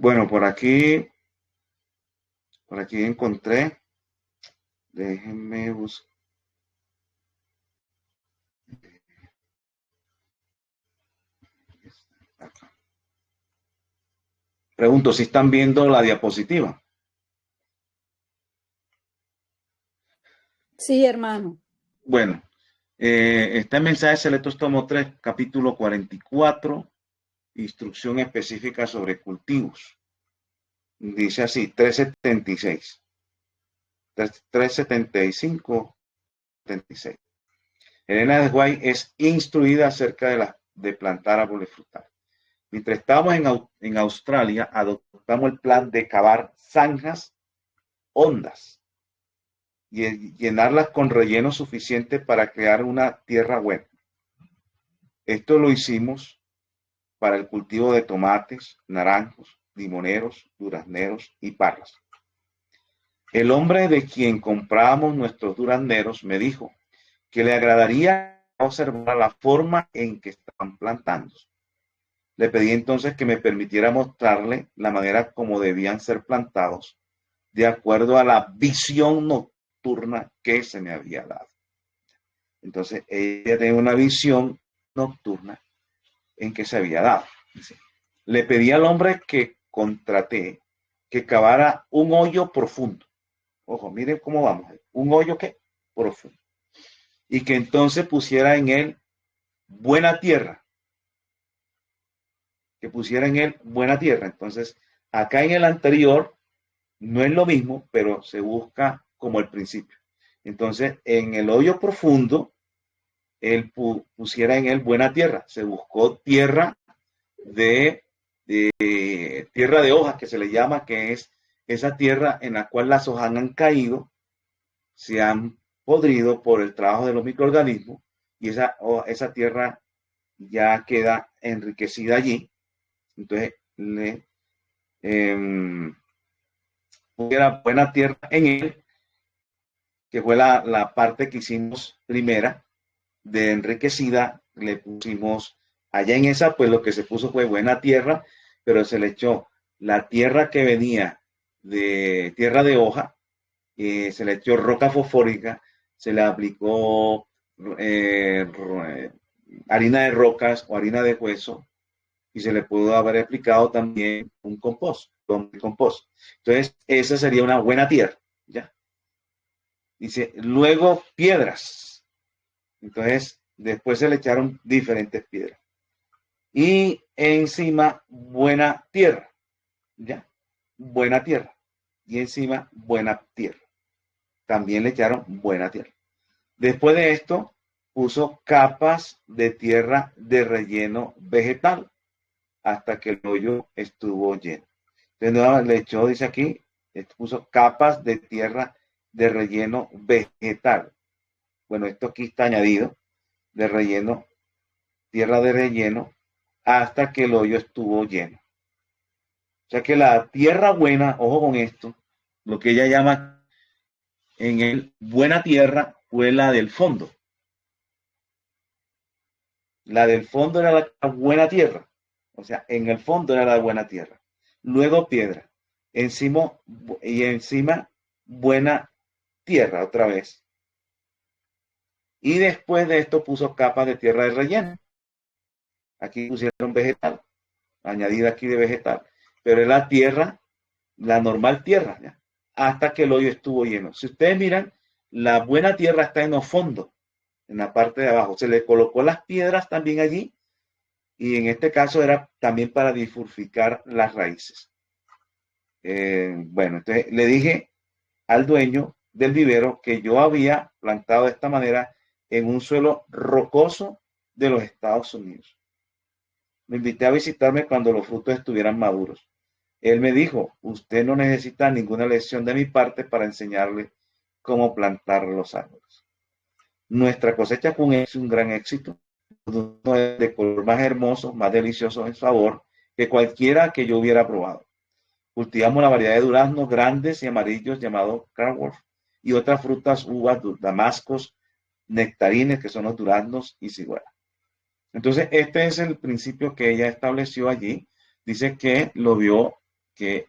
Bueno, por aquí encontré. Déjenme buscar. Pregunto si están viendo la diapositiva. Sí, hermano. Bueno, está en mensaje selectos tomo 3, capítulo 44, instrucción específica sobre cultivos. Dice así, 376, 375, 76. Elena de White es instruida acerca de plantar árboles frutales. Mientras estábamos en Australia, adoptamos el plan de cavar zanjas hondas y llenarlas con relleno suficiente para crear una tierra buena. Esto lo hicimos para el cultivo de tomates, naranjos, limoneros, durazneros y parras. El hombre de quien comprábamos nuestros durazneros me dijo que le agradaría observar la forma en que estaban plantando. Le pedí entonces que me permitiera mostrarle la manera como debían ser plantados de acuerdo a la visión nocturna que se me había dado. Entonces, ella tenía una visión nocturna en que se había dado. Le pedí al hombre que contraté que cavara un hoyo profundo. Ojo, miren cómo vamos. Un hoyo que profundo. Y que entonces pusiera en él buena tierra. Que pusiera en él buena tierra. Entonces, acá en el anterior no es lo mismo, pero se busca como el principio. Entonces, en el hoyo profundo, él pusiera en él buena tierra. Se buscó tierra tierra de hojas, que se le llama, que es esa tierra en la cual las hojas han caído, se han podrido por el trabajo de los microorganismos, y esa tierra ya queda enriquecida allí. Entonces, pusiera buena tierra en él, que fue la parte que hicimos primera, de enriquecida, le pusimos allá en esa, pues lo que se puso fue buena tierra, pero se le echó la tierra que venía de tierra de hoja, se le echó roca fosfórica, se le aplicó harina de rocas o harina de hueso, y se le pudo haber aplicado también un compost, compost. Entonces, esa sería una buena tierra, ¿ya? Dice, luego piedras. Entonces, después se le echaron diferentes piedras. Y encima, buena tierra. ¿Ya? Buena tierra. Y encima, buena tierra. También le echaron buena tierra. Después de esto, puso capas de tierra de relleno vegetal hasta que el hoyo estuvo lleno. Entonces, le echó, dice aquí, puso capas de tierra de relleno vegetal. Bueno, esto aquí está añadido, de relleno, tierra de relleno, hasta que el hoyo estuvo lleno. O sea que la tierra buena, ojo con esto, lo que ella llama en el buena tierra fue la del fondo. La del fondo era la buena tierra. O sea, en el fondo era la buena tierra. Luego piedra. Encima, y encima buena tierra otra vez. Y después de esto puso capas de tierra de relleno. Aquí pusieron vegetal, añadida aquí de vegetal. Pero es la tierra, la normal tierra, ¿ya? Hasta que el hoyo estuvo lleno. Si ustedes miran, la buena tierra está en el fondo, en la parte de abajo. Se le colocó las piedras también allí, y en este caso era también para difurficar las raíces. Bueno, entonces le dije al dueño del vivero que yo había plantado de esta manera en un suelo rocoso de los Estados Unidos. Me invité a visitarme cuando los frutos estuvieran maduros. Él me dijo, usted no necesita ninguna lección de mi parte para enseñarle cómo plantar los árboles. Nuestra cosecha fue un gran éxito. Uno de color más hermoso, más delicioso en sabor que cualquiera que yo hubiera probado. Cultivamos la variedad de duraznos grandes y amarillos llamado Cranworth y otras frutas, uvas, damascos, nectarines, que son los duraznos y ciruelas. Entonces, este es el principio que ella estableció allí. Dice que lo vio que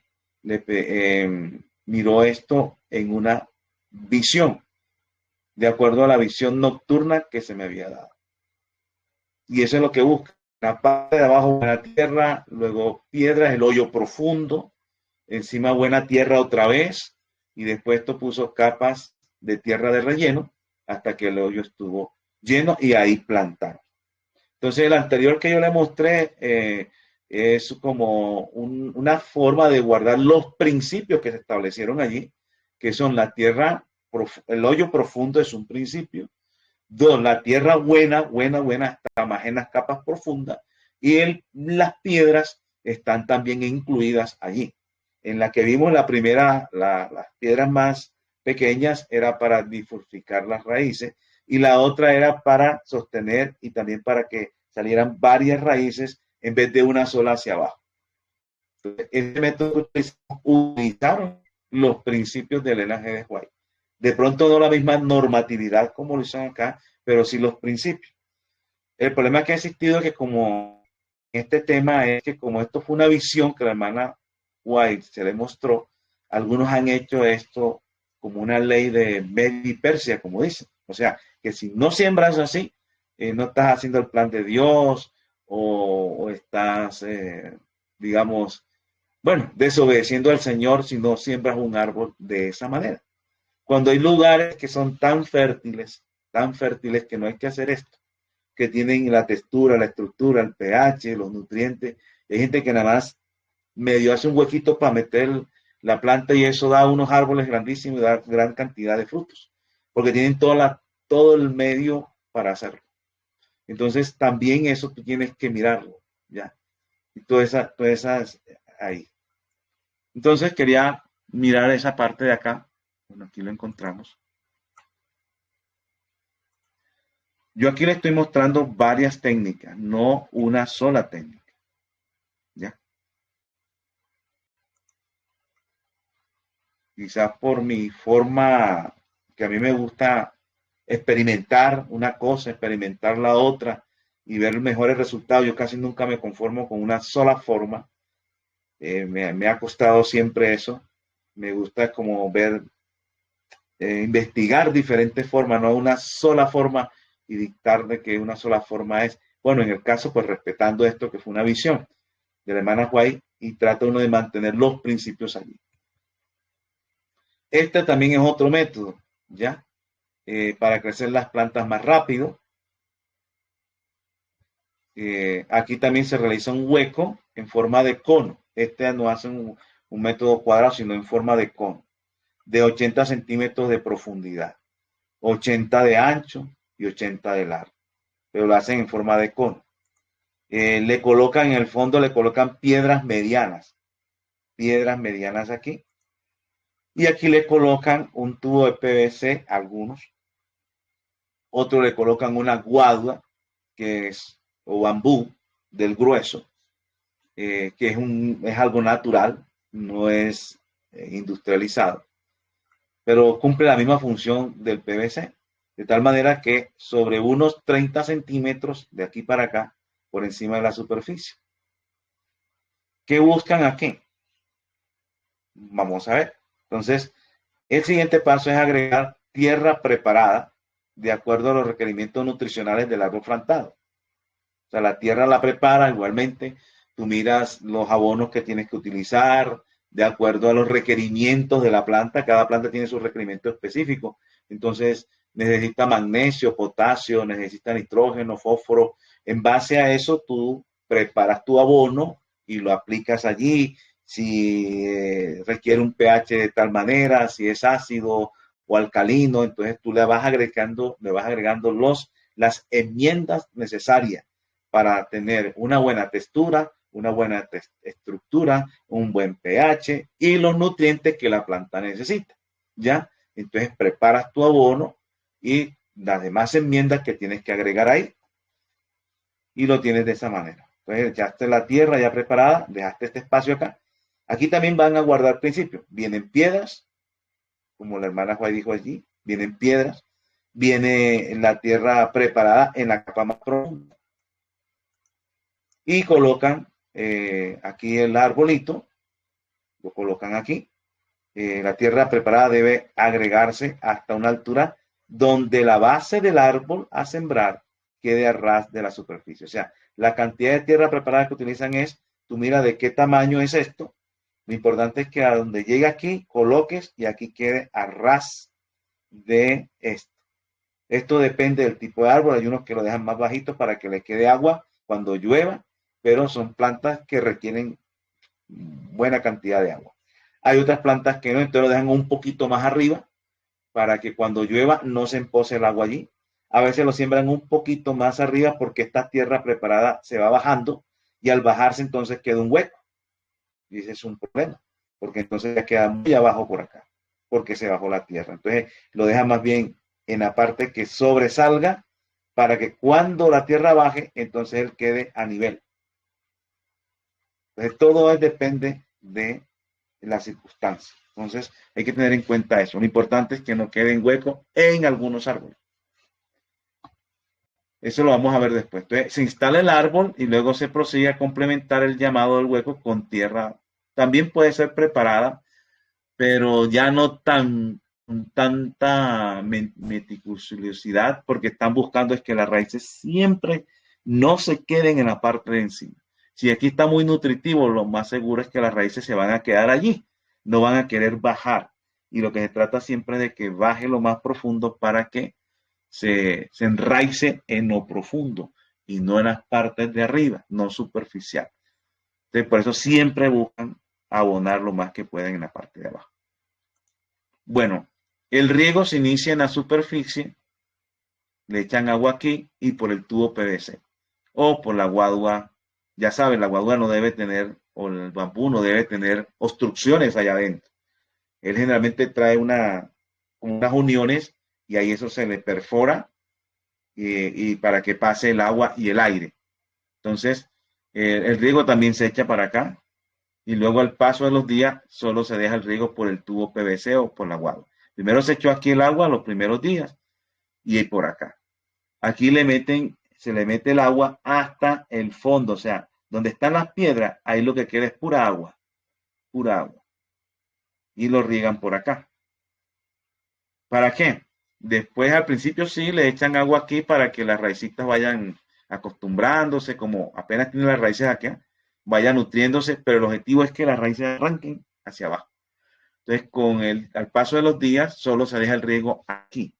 miró esto en una visión, de acuerdo a la visión nocturna que se me había dado. Y eso es lo que busca. La parte de abajo, buena tierra, luego piedras, el hoyo profundo, encima buena tierra otra vez, y después esto puso capas de tierra de relleno hasta que el hoyo estuvo lleno y ahí plantaron. Entonces el anterior que yo le mostré es como una forma de guardar los principios que se establecieron allí, que son la tierra, el hoyo profundo es un principio. Dos, la tierra buena, buena, buena, está más en las capas profundas. Y las piedras están también incluidas allí. En la que vimos la primera, las piedras más pequeñas era para diversificar las raíces y la otra era para sostener y también para que salieran varias raíces en vez de una sola hacia abajo. Entonces, este método utilizaron los principios del Ellen G. White. De pronto no la misma normatividad como lo usan acá, pero sí los principios. El problema que ha existido es que como este tema es que como esto fue una visión que la hermana White se le mostró, algunos han hecho esto como una ley de Media y Persia, como dicen. O sea, que si no siembras así, no estás haciendo el plan de Dios o estás, digamos, bueno, desobedeciendo al Señor si no siembras un árbol de esa manera. Cuando hay lugares que son tan fértiles que no hay que hacer esto, que tienen la textura, la estructura, el pH, los nutrientes. Hay gente que nada más medio hace un huequito para meter la planta y eso da unos árboles grandísimos y da gran cantidad de frutos, porque tienen todo el medio para hacerlo. Entonces también eso tú tienes que mirarlo, ¿ya? Y todas esas ahí. Entonces quería mirar esa parte de acá. Bueno, aquí lo encontramos. Yo aquí le estoy mostrando varias técnicas, no una sola técnica. ¿Ya? Quizás por mi forma que a mí me gusta experimentar una cosa, experimentar la otra y ver mejores resultados. Yo casi nunca me conformo con una sola forma. Me ha costado siempre eso. Me gusta como ver, investigar diferentes formas, no una sola forma y dictar de que una sola forma es. Bueno, en el caso, pues respetando esto que fue una visión de la hermana White y trata uno de mantener los principios allí. Este también es otro método, ¿ya? Para crecer las plantas más rápido. Aquí también se realiza un hueco en forma de cono. Este no hace un método cuadrado, sino en forma de cono, de 80 centímetros de profundidad, 80 de ancho y 80 de largo, pero lo hacen en forma de cono. Le colocan en el fondo, le colocan piedras medianas aquí, y aquí le colocan un tubo de PVC, algunos, otros le colocan una guadua, que es, o bambú, del grueso, que es algo natural, no es industrializado, pero cumple la misma función del PVC, de tal manera que sobre unos 30 centímetros de aquí para acá, por encima de la superficie. ¿Qué buscan aquí? Vamos a ver. Entonces, el siguiente paso es agregar tierra preparada de acuerdo a los requerimientos nutricionales del árbol plantado. O sea, la tierra la prepara igualmente, tú miras los abonos que tienes que utilizar de acuerdo a los requerimientos de la planta, cada planta tiene su requerimiento específico, entonces necesita magnesio, potasio, necesita nitrógeno, fósforo, en base a eso tú preparas tu abono y lo aplicas allí, si requiere un pH de tal manera, si es ácido o alcalino, entonces tú le vas agregando las enmiendas necesarias para tener una buena textura, una buena estructura, un buen pH y los nutrientes que la planta necesita. ¿Ya? Entonces preparas tu abono y las demás enmiendas que tienes que agregar ahí y lo tienes de esa manera. Entonces echaste la tierra ya preparada, dejaste este espacio acá. Aquí también van a guardar principios. Vienen piedras, como la hermana Juárez dijo allí, vienen piedras, viene la tierra preparada en la capa más profunda y colocan aquí el arbolito Lo colocan aquí. La tierra preparada debe agregarse hasta una altura donde la base del árbol a sembrar quede a ras de la superficie. O sea, la cantidad de tierra preparada que utilizan es, tú mira de qué tamaño es esto. Lo importante es que a donde llegue aquí, coloques y aquí quede a ras de esto. Esto depende del tipo de árbol. Hay unos que lo dejan más bajito para que le quede agua cuando llueva, pero son plantas que requieren buena cantidad de agua. Hay otras plantas que no, entonces lo dejan un poquito más arriba para que cuando llueva no se empose el agua allí. A veces lo siembran un poquito más arriba porque esta tierra preparada se va bajando y al bajarse entonces queda un hueco. Y ese es un problema, porque entonces ya queda muy abajo por acá, porque se bajó la tierra. Entonces lo deja más bien en la parte que sobresalga para que cuando la tierra baje, entonces él quede a nivel. Entonces todo depende de las circunstancias. Entonces hay que tener en cuenta eso. Lo importante es que no queden huecos en algunos árboles. Eso lo vamos a ver después. Entonces, se instala el árbol y luego se prosigue a complementar el llamado del hueco con tierra. También puede ser preparada, pero ya no con tanta meticulosidad, porque están buscando es que las raíces siempre no se queden en la parte de encima. Si aquí está muy nutritivo, lo más seguro es que las raíces se van a quedar allí, no van a querer bajar. Y lo que se trata siempre de que baje lo más profundo para que se enraice en lo profundo y no en las partes de arriba, no superficial. Entonces, por eso siempre buscan abonar lo más que pueden en la parte de abajo. Bueno, el riego se inicia en la superficie, le echan agua aquí y por el tubo PVC o por la guadua. Ya saben, la guadua no debe tener, o el bambú no debe tener obstrucciones allá adentro. Él generalmente trae unas uniones y ahí eso se le perfora y para que pase el agua y el aire. Entonces, el riego también se echa para acá y luego al paso de los días solo se deja el riego por el tubo PVC o por la guagua. Primero se echó aquí el agua los primeros días y por acá. Aquí se le mete el agua hasta el fondo, o sea, donde están las piedras, ahí lo que queda es pura agua, pura agua. Y lo riegan por acá. ¿Para qué? Después al principio sí le echan agua aquí para que las raicitas vayan acostumbrándose, como apenas tienen las raíces aquí, vayan nutriéndose, pero el objetivo es que las raíces arranquen hacia abajo. Entonces, al paso de los días, solo se deja el riego aquí,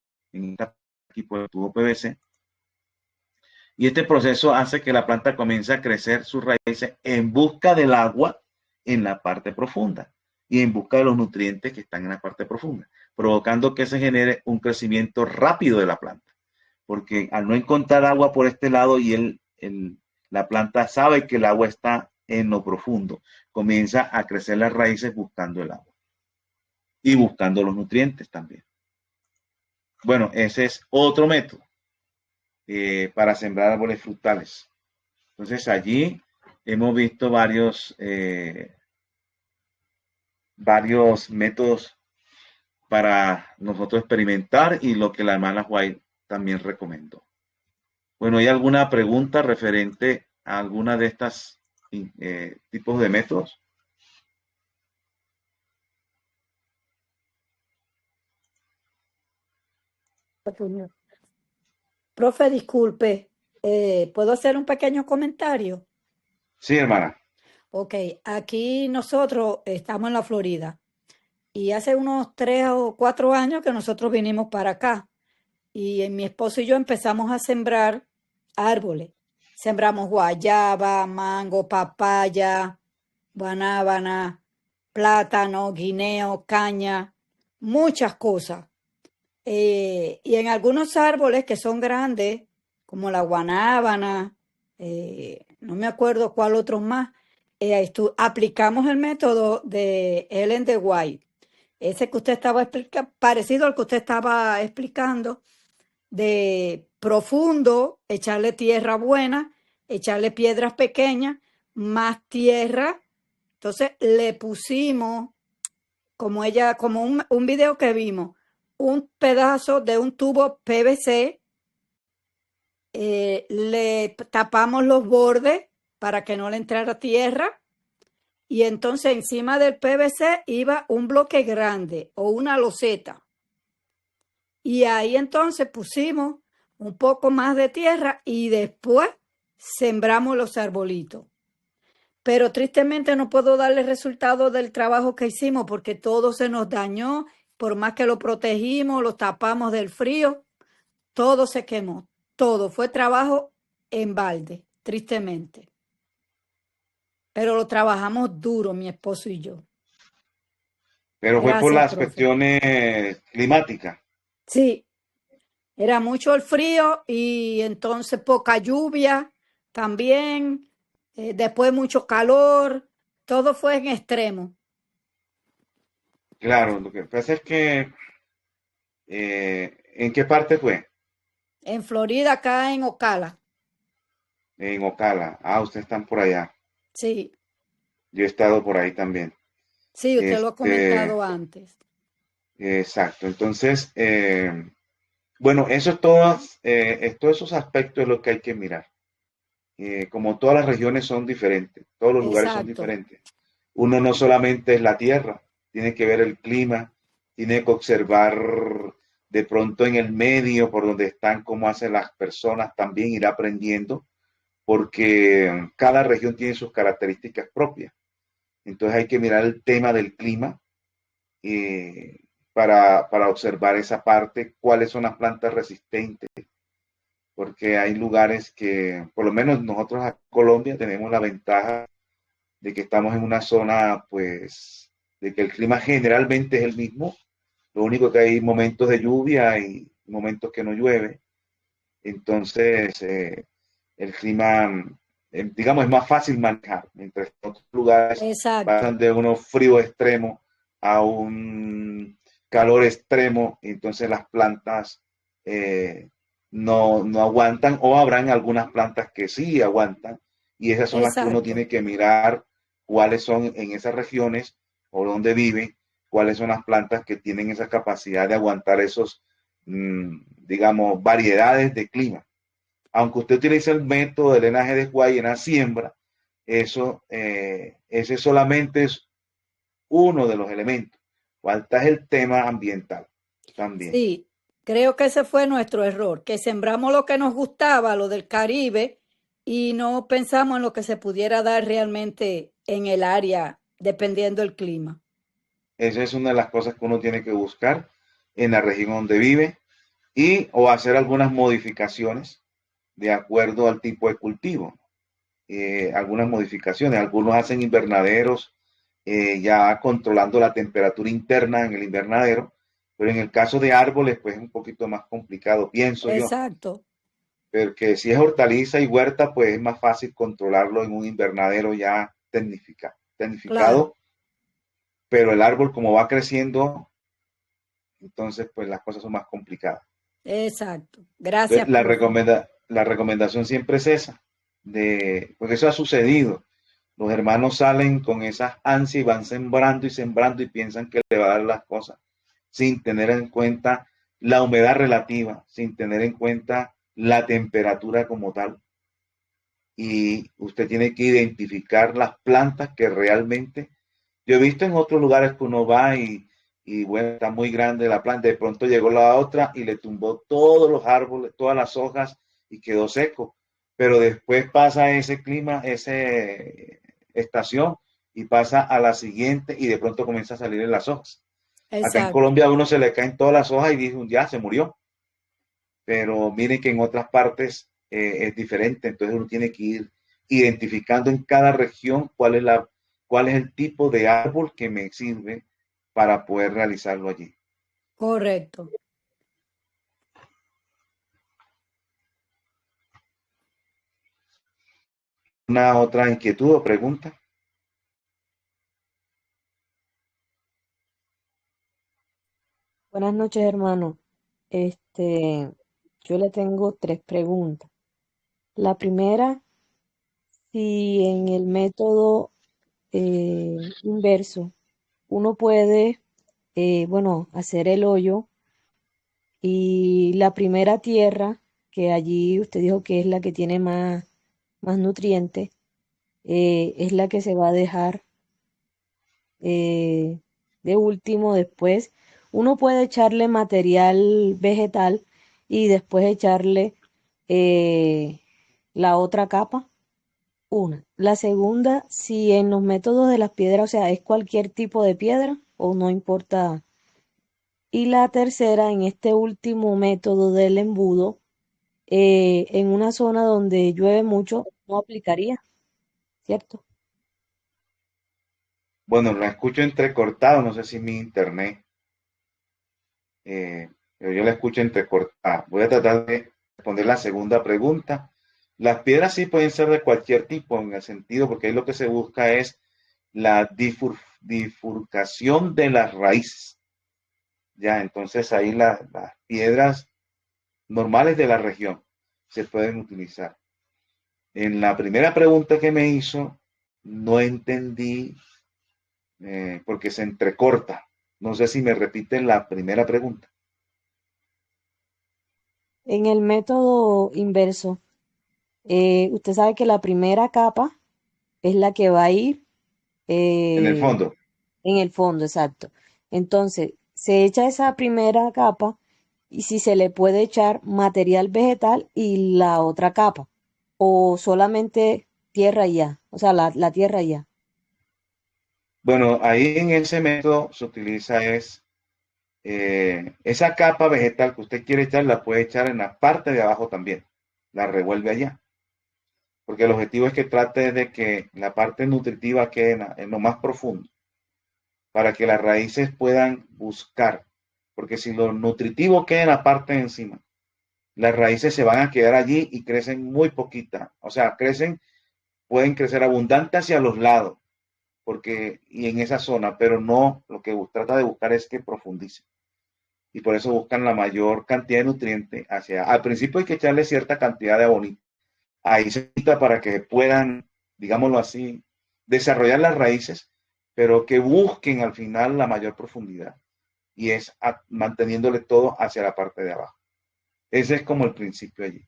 aquí por el tubo PVC. Y este proceso hace que la planta comience a crecer sus raíces en busca del agua en la parte profunda y en busca de los nutrientes que están en la parte profunda, provocando que se genere un crecimiento rápido de la planta. Porque al no encontrar agua por este lado y la planta sabe que el agua está en lo profundo, comienza a crecer las raíces buscando el agua y buscando los nutrientes también. Bueno, ese es otro método para sembrar árboles frutales. Entonces allí hemos visto varios métodos para nosotros experimentar y lo que la hermana White también recomendó. Bueno, ¿hay alguna pregunta referente a alguna de estas tipos de métodos? Profe, disculpe, ¿puedo hacer un pequeño comentario? Sí, hermana. Ok, aquí nosotros estamos en la Florida y hace unos 3 o 4 años que nosotros vinimos para acá y mi esposo y yo empezamos a sembrar árboles. Sembramos guayaba, mango, papaya, guanábana, plátano, guineo, caña, muchas cosas. Y en algunos árboles que son grandes, como la guanábana, no me acuerdo cuál otro más, aplicamos el método de Ellen de White, ese que usted estaba explicando, parecido al que usted estaba explicando, de profundo, echarle tierra buena, echarle piedras pequeñas, más tierra. Entonces le pusimos como un video que vimos, un pedazo de un tubo PVC, le tapamos los bordes para que no le entrara tierra y entonces encima del PVC iba un bloque grande o una loseta. Y ahí entonces pusimos un poco más de tierra y después sembramos los arbolitos. Pero tristemente no puedo darle resultado del trabajo que hicimos porque todo se nos dañó, por más que lo protegimos, lo tapamos del frío, todo se quemó, todo fue trabajo en balde, tristemente. Pero lo trabajamos duro, mi esposo y yo. Pero fue por Gracias, las profe. cuestiones climáticas. Sí, era mucho el frío y entonces poca lluvia también, después mucho calor, todo fue en extremo. Claro, lo que pasa es que, ¿en qué parte fue? En Florida, acá en Ocala, En Ocala. Ah, ustedes están por allá. sí, Yo he estado por ahí también. sí, usted lo ha Este, comentado antes. exacto. Entonces, bueno, eso es todas, todos esos aspectos es lo que hay que mirar. Como todas las regiones son diferentes, todos los lugares son Exacto, diferentes. Uno no solamente es la tierra, tiene que ver el clima, tiene que observar de pronto en el medio por donde están, cómo hacen las personas, también ir aprendiendo, porque cada región tiene sus características propias. Entonces hay que mirar el tema del clima eh, para observar esa parte, cuáles son las plantas resistentes, porque hay lugares que, por lo menos nosotros en Colombia tenemos la ventaja de que estamos en una zona, pues, de que el clima generalmente es el mismo, lo único que hay momentos de lluvia y momentos que no llueve, entonces el clima, digamos, es más fácil manejar, mientras que otros lugares exacto, pasan de unos frío extremo a un calor extremo, y entonces las plantas eh, no aguantan, o habrán algunas plantas que sí aguantan, y esas son las que uno exacto, tiene que mirar cuáles son en esas regiones o donde viven, cuáles son las plantas que tienen esa capacidad de aguantar esos, digamos, variedades de clima. Aunque usted utilice el método del drenaje de Guay en la siembra, eso, ese solamente es uno de los elementos. Falta es el tema ambiental también. sí, creo que ese fue nuestro error, que sembramos lo que nos gustaba, lo del Caribe, y no pensamos en lo que se pudiera dar realmente en el área, dependiendo del clima. Esa es una de las cosas que uno tiene que buscar en la región donde vive y o hacer algunas modificaciones de acuerdo al tipo de cultivo. Algunas modificaciones. Algunos hacen invernaderos ya controlando la temperatura interna en el invernadero, pero en el caso de árboles, pues es un poquito más complicado, pienso yo, Exacto, porque si es hortaliza y huerta, pues es más fácil controlarlo en un invernadero ya claro, tecnificado, pero el árbol como va creciendo, entonces pues las cosas son más complicadas. exacto. Gracias, Entonces, profe. la recomendación siempre es esa, porque eso ha sucedido. Los hermanos salen con esas ansias y van sembrando y piensan que le va a dar las cosas, sin tener en cuenta la humedad relativa, sin tener en cuenta la temperatura como tal. Y usted tiene que identificar las plantas que realmente, yo he visto en otros lugares que uno va y bueno, está muy grande la planta, de pronto llegó la otra y le tumbó todos los árboles, todas las hojas y quedó seco. Pero después pasa ese clima, esa estación y pasa a la siguiente y de pronto comienza a salir en las hojas. Acá en Exacto, Colombia a uno se le caen todas las hojas y dice, ya se murió. Pero miren que en otras partes es diferente, entonces uno tiene que ir identificando en cada región cuál es el tipo de árbol que me sirve para poder realizarlo allí. correcto. Una otra inquietud o pregunta. Buenas noches, hermano. Este, yo le tengo tres preguntas. La primera, si en el método inverso uno puede, bueno, hacer el hoyo y la primera tierra, que allí usted dijo que es la que tiene más nutrientes, es la que se va a dejar eh, de último, después, uno puede echarle material vegetal y después echarle eh, la otra capa. Una. La segunda, si en los métodos de las piedras, o sea, es cualquier tipo de piedra o no importa. Y la tercera, en este último método del embudo, en una zona donde llueve mucho, no aplicaría, ¿cierto? Bueno, la escucho entrecortado, no sé si mi internet, pero yo la escucho entrecortada. Voy a tratar de responder la segunda pregunta. Las piedras sí pueden ser de cualquier tipo, en el sentido, porque ahí lo que se busca es la bifurcación de las raíces. Ya, entonces ahí las piedras normales de la región se pueden utilizar. En la primera pregunta que me hizo, no entendí porque se entrecorta. No sé si me repiten la primera pregunta. En el método inverso, usted sabe que la primera capa es la que va a ir En el eh, fondo, en el fondo, exacto. Entonces, se echa esa primera capa y si se le puede echar material vegetal y la otra capa, o solamente tierra y ya, o sea, la tierra y ya. bueno, ahí en ese método se utiliza es esa capa vegetal que usted quiere echar, la puede echar en la parte de abajo también. La revuelve allá. Porque el objetivo es que trate de que la parte nutritiva quede en lo más profundo, para que las raíces puedan buscar. Porque si lo nutritivo queda en la parte de encima, las raíces se van a quedar allí y crecen muy poquita. O sea, pueden crecer abundante hacia los lados, porque, y en esa zona, pero no, lo que trata de buscar es que profundice. Y por eso buscan la mayor cantidad de nutrientes al principio hay que echarle cierta cantidad de abono. Ahí se necesita para que puedan, digámoslo así, desarrollar las raíces, pero que busquen al final la mayor profundidad. Y es manteniéndole todo hacia la parte de abajo. Ese es como el principio allí.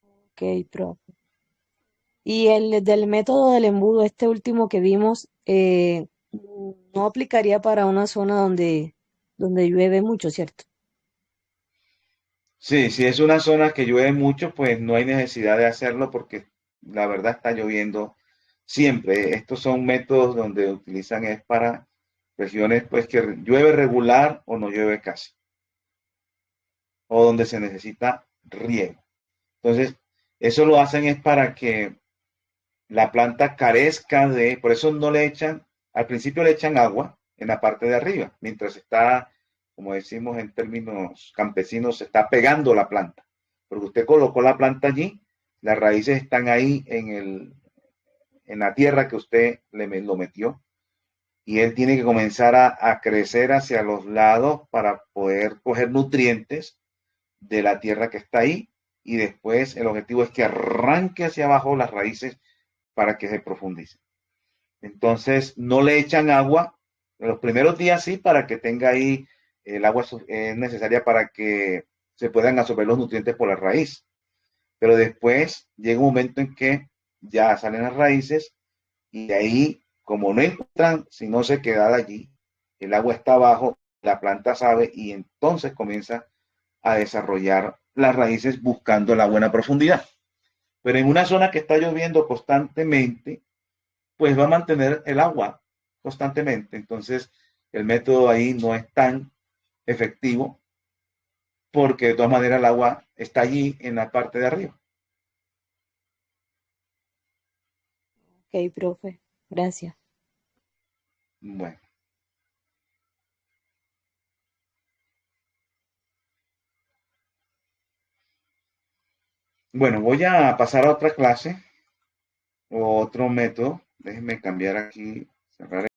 Ok, profe. Y el del método del embudo, este último que vimos, no aplicaría para una zona donde llueve mucho, ¿cierto? Sí, si es una zona que llueve mucho, pues no hay necesidad de hacerlo porque la verdad está lloviendo siempre. Estos son métodos donde utilizan es para regiones pues que llueve regular o no llueve casi, o donde se necesita riego. Entonces, eso lo hacen es para que la planta carezca por eso no le echan, al principio le echan agua en la parte de arriba, mientras está, como decimos en términos campesinos, se está pegando la planta. Porque usted colocó la planta allí, las raíces están ahí en la tierra que usted lo metió, y él tiene que comenzar a crecer hacia los lados para poder coger nutrientes de la tierra que está ahí, y después el objetivo es que arranque hacia abajo las raíces para que se profundice. Entonces, no le echan agua. En los primeros días sí, para que tenga ahí el agua necesaria para que se puedan absorber los nutrientes por la raíz. Pero después llega un momento en que ya salen las raíces y de ahí, como no encuentran, si no se queda allí, el agua está abajo, la planta sabe y entonces comienza a desarrollar las raíces buscando la buena profundidad. Pero en una zona que está lloviendo constantemente, pues va a mantener el agua constantemente. Entonces, el método ahí no es tan efectivo porque de todas maneras el agua está allí en la parte de arriba. Ok, profe, gracias. Bueno, bueno, voy a pasar a otra clase o otro método. Déjenme cambiar aquí, cerrar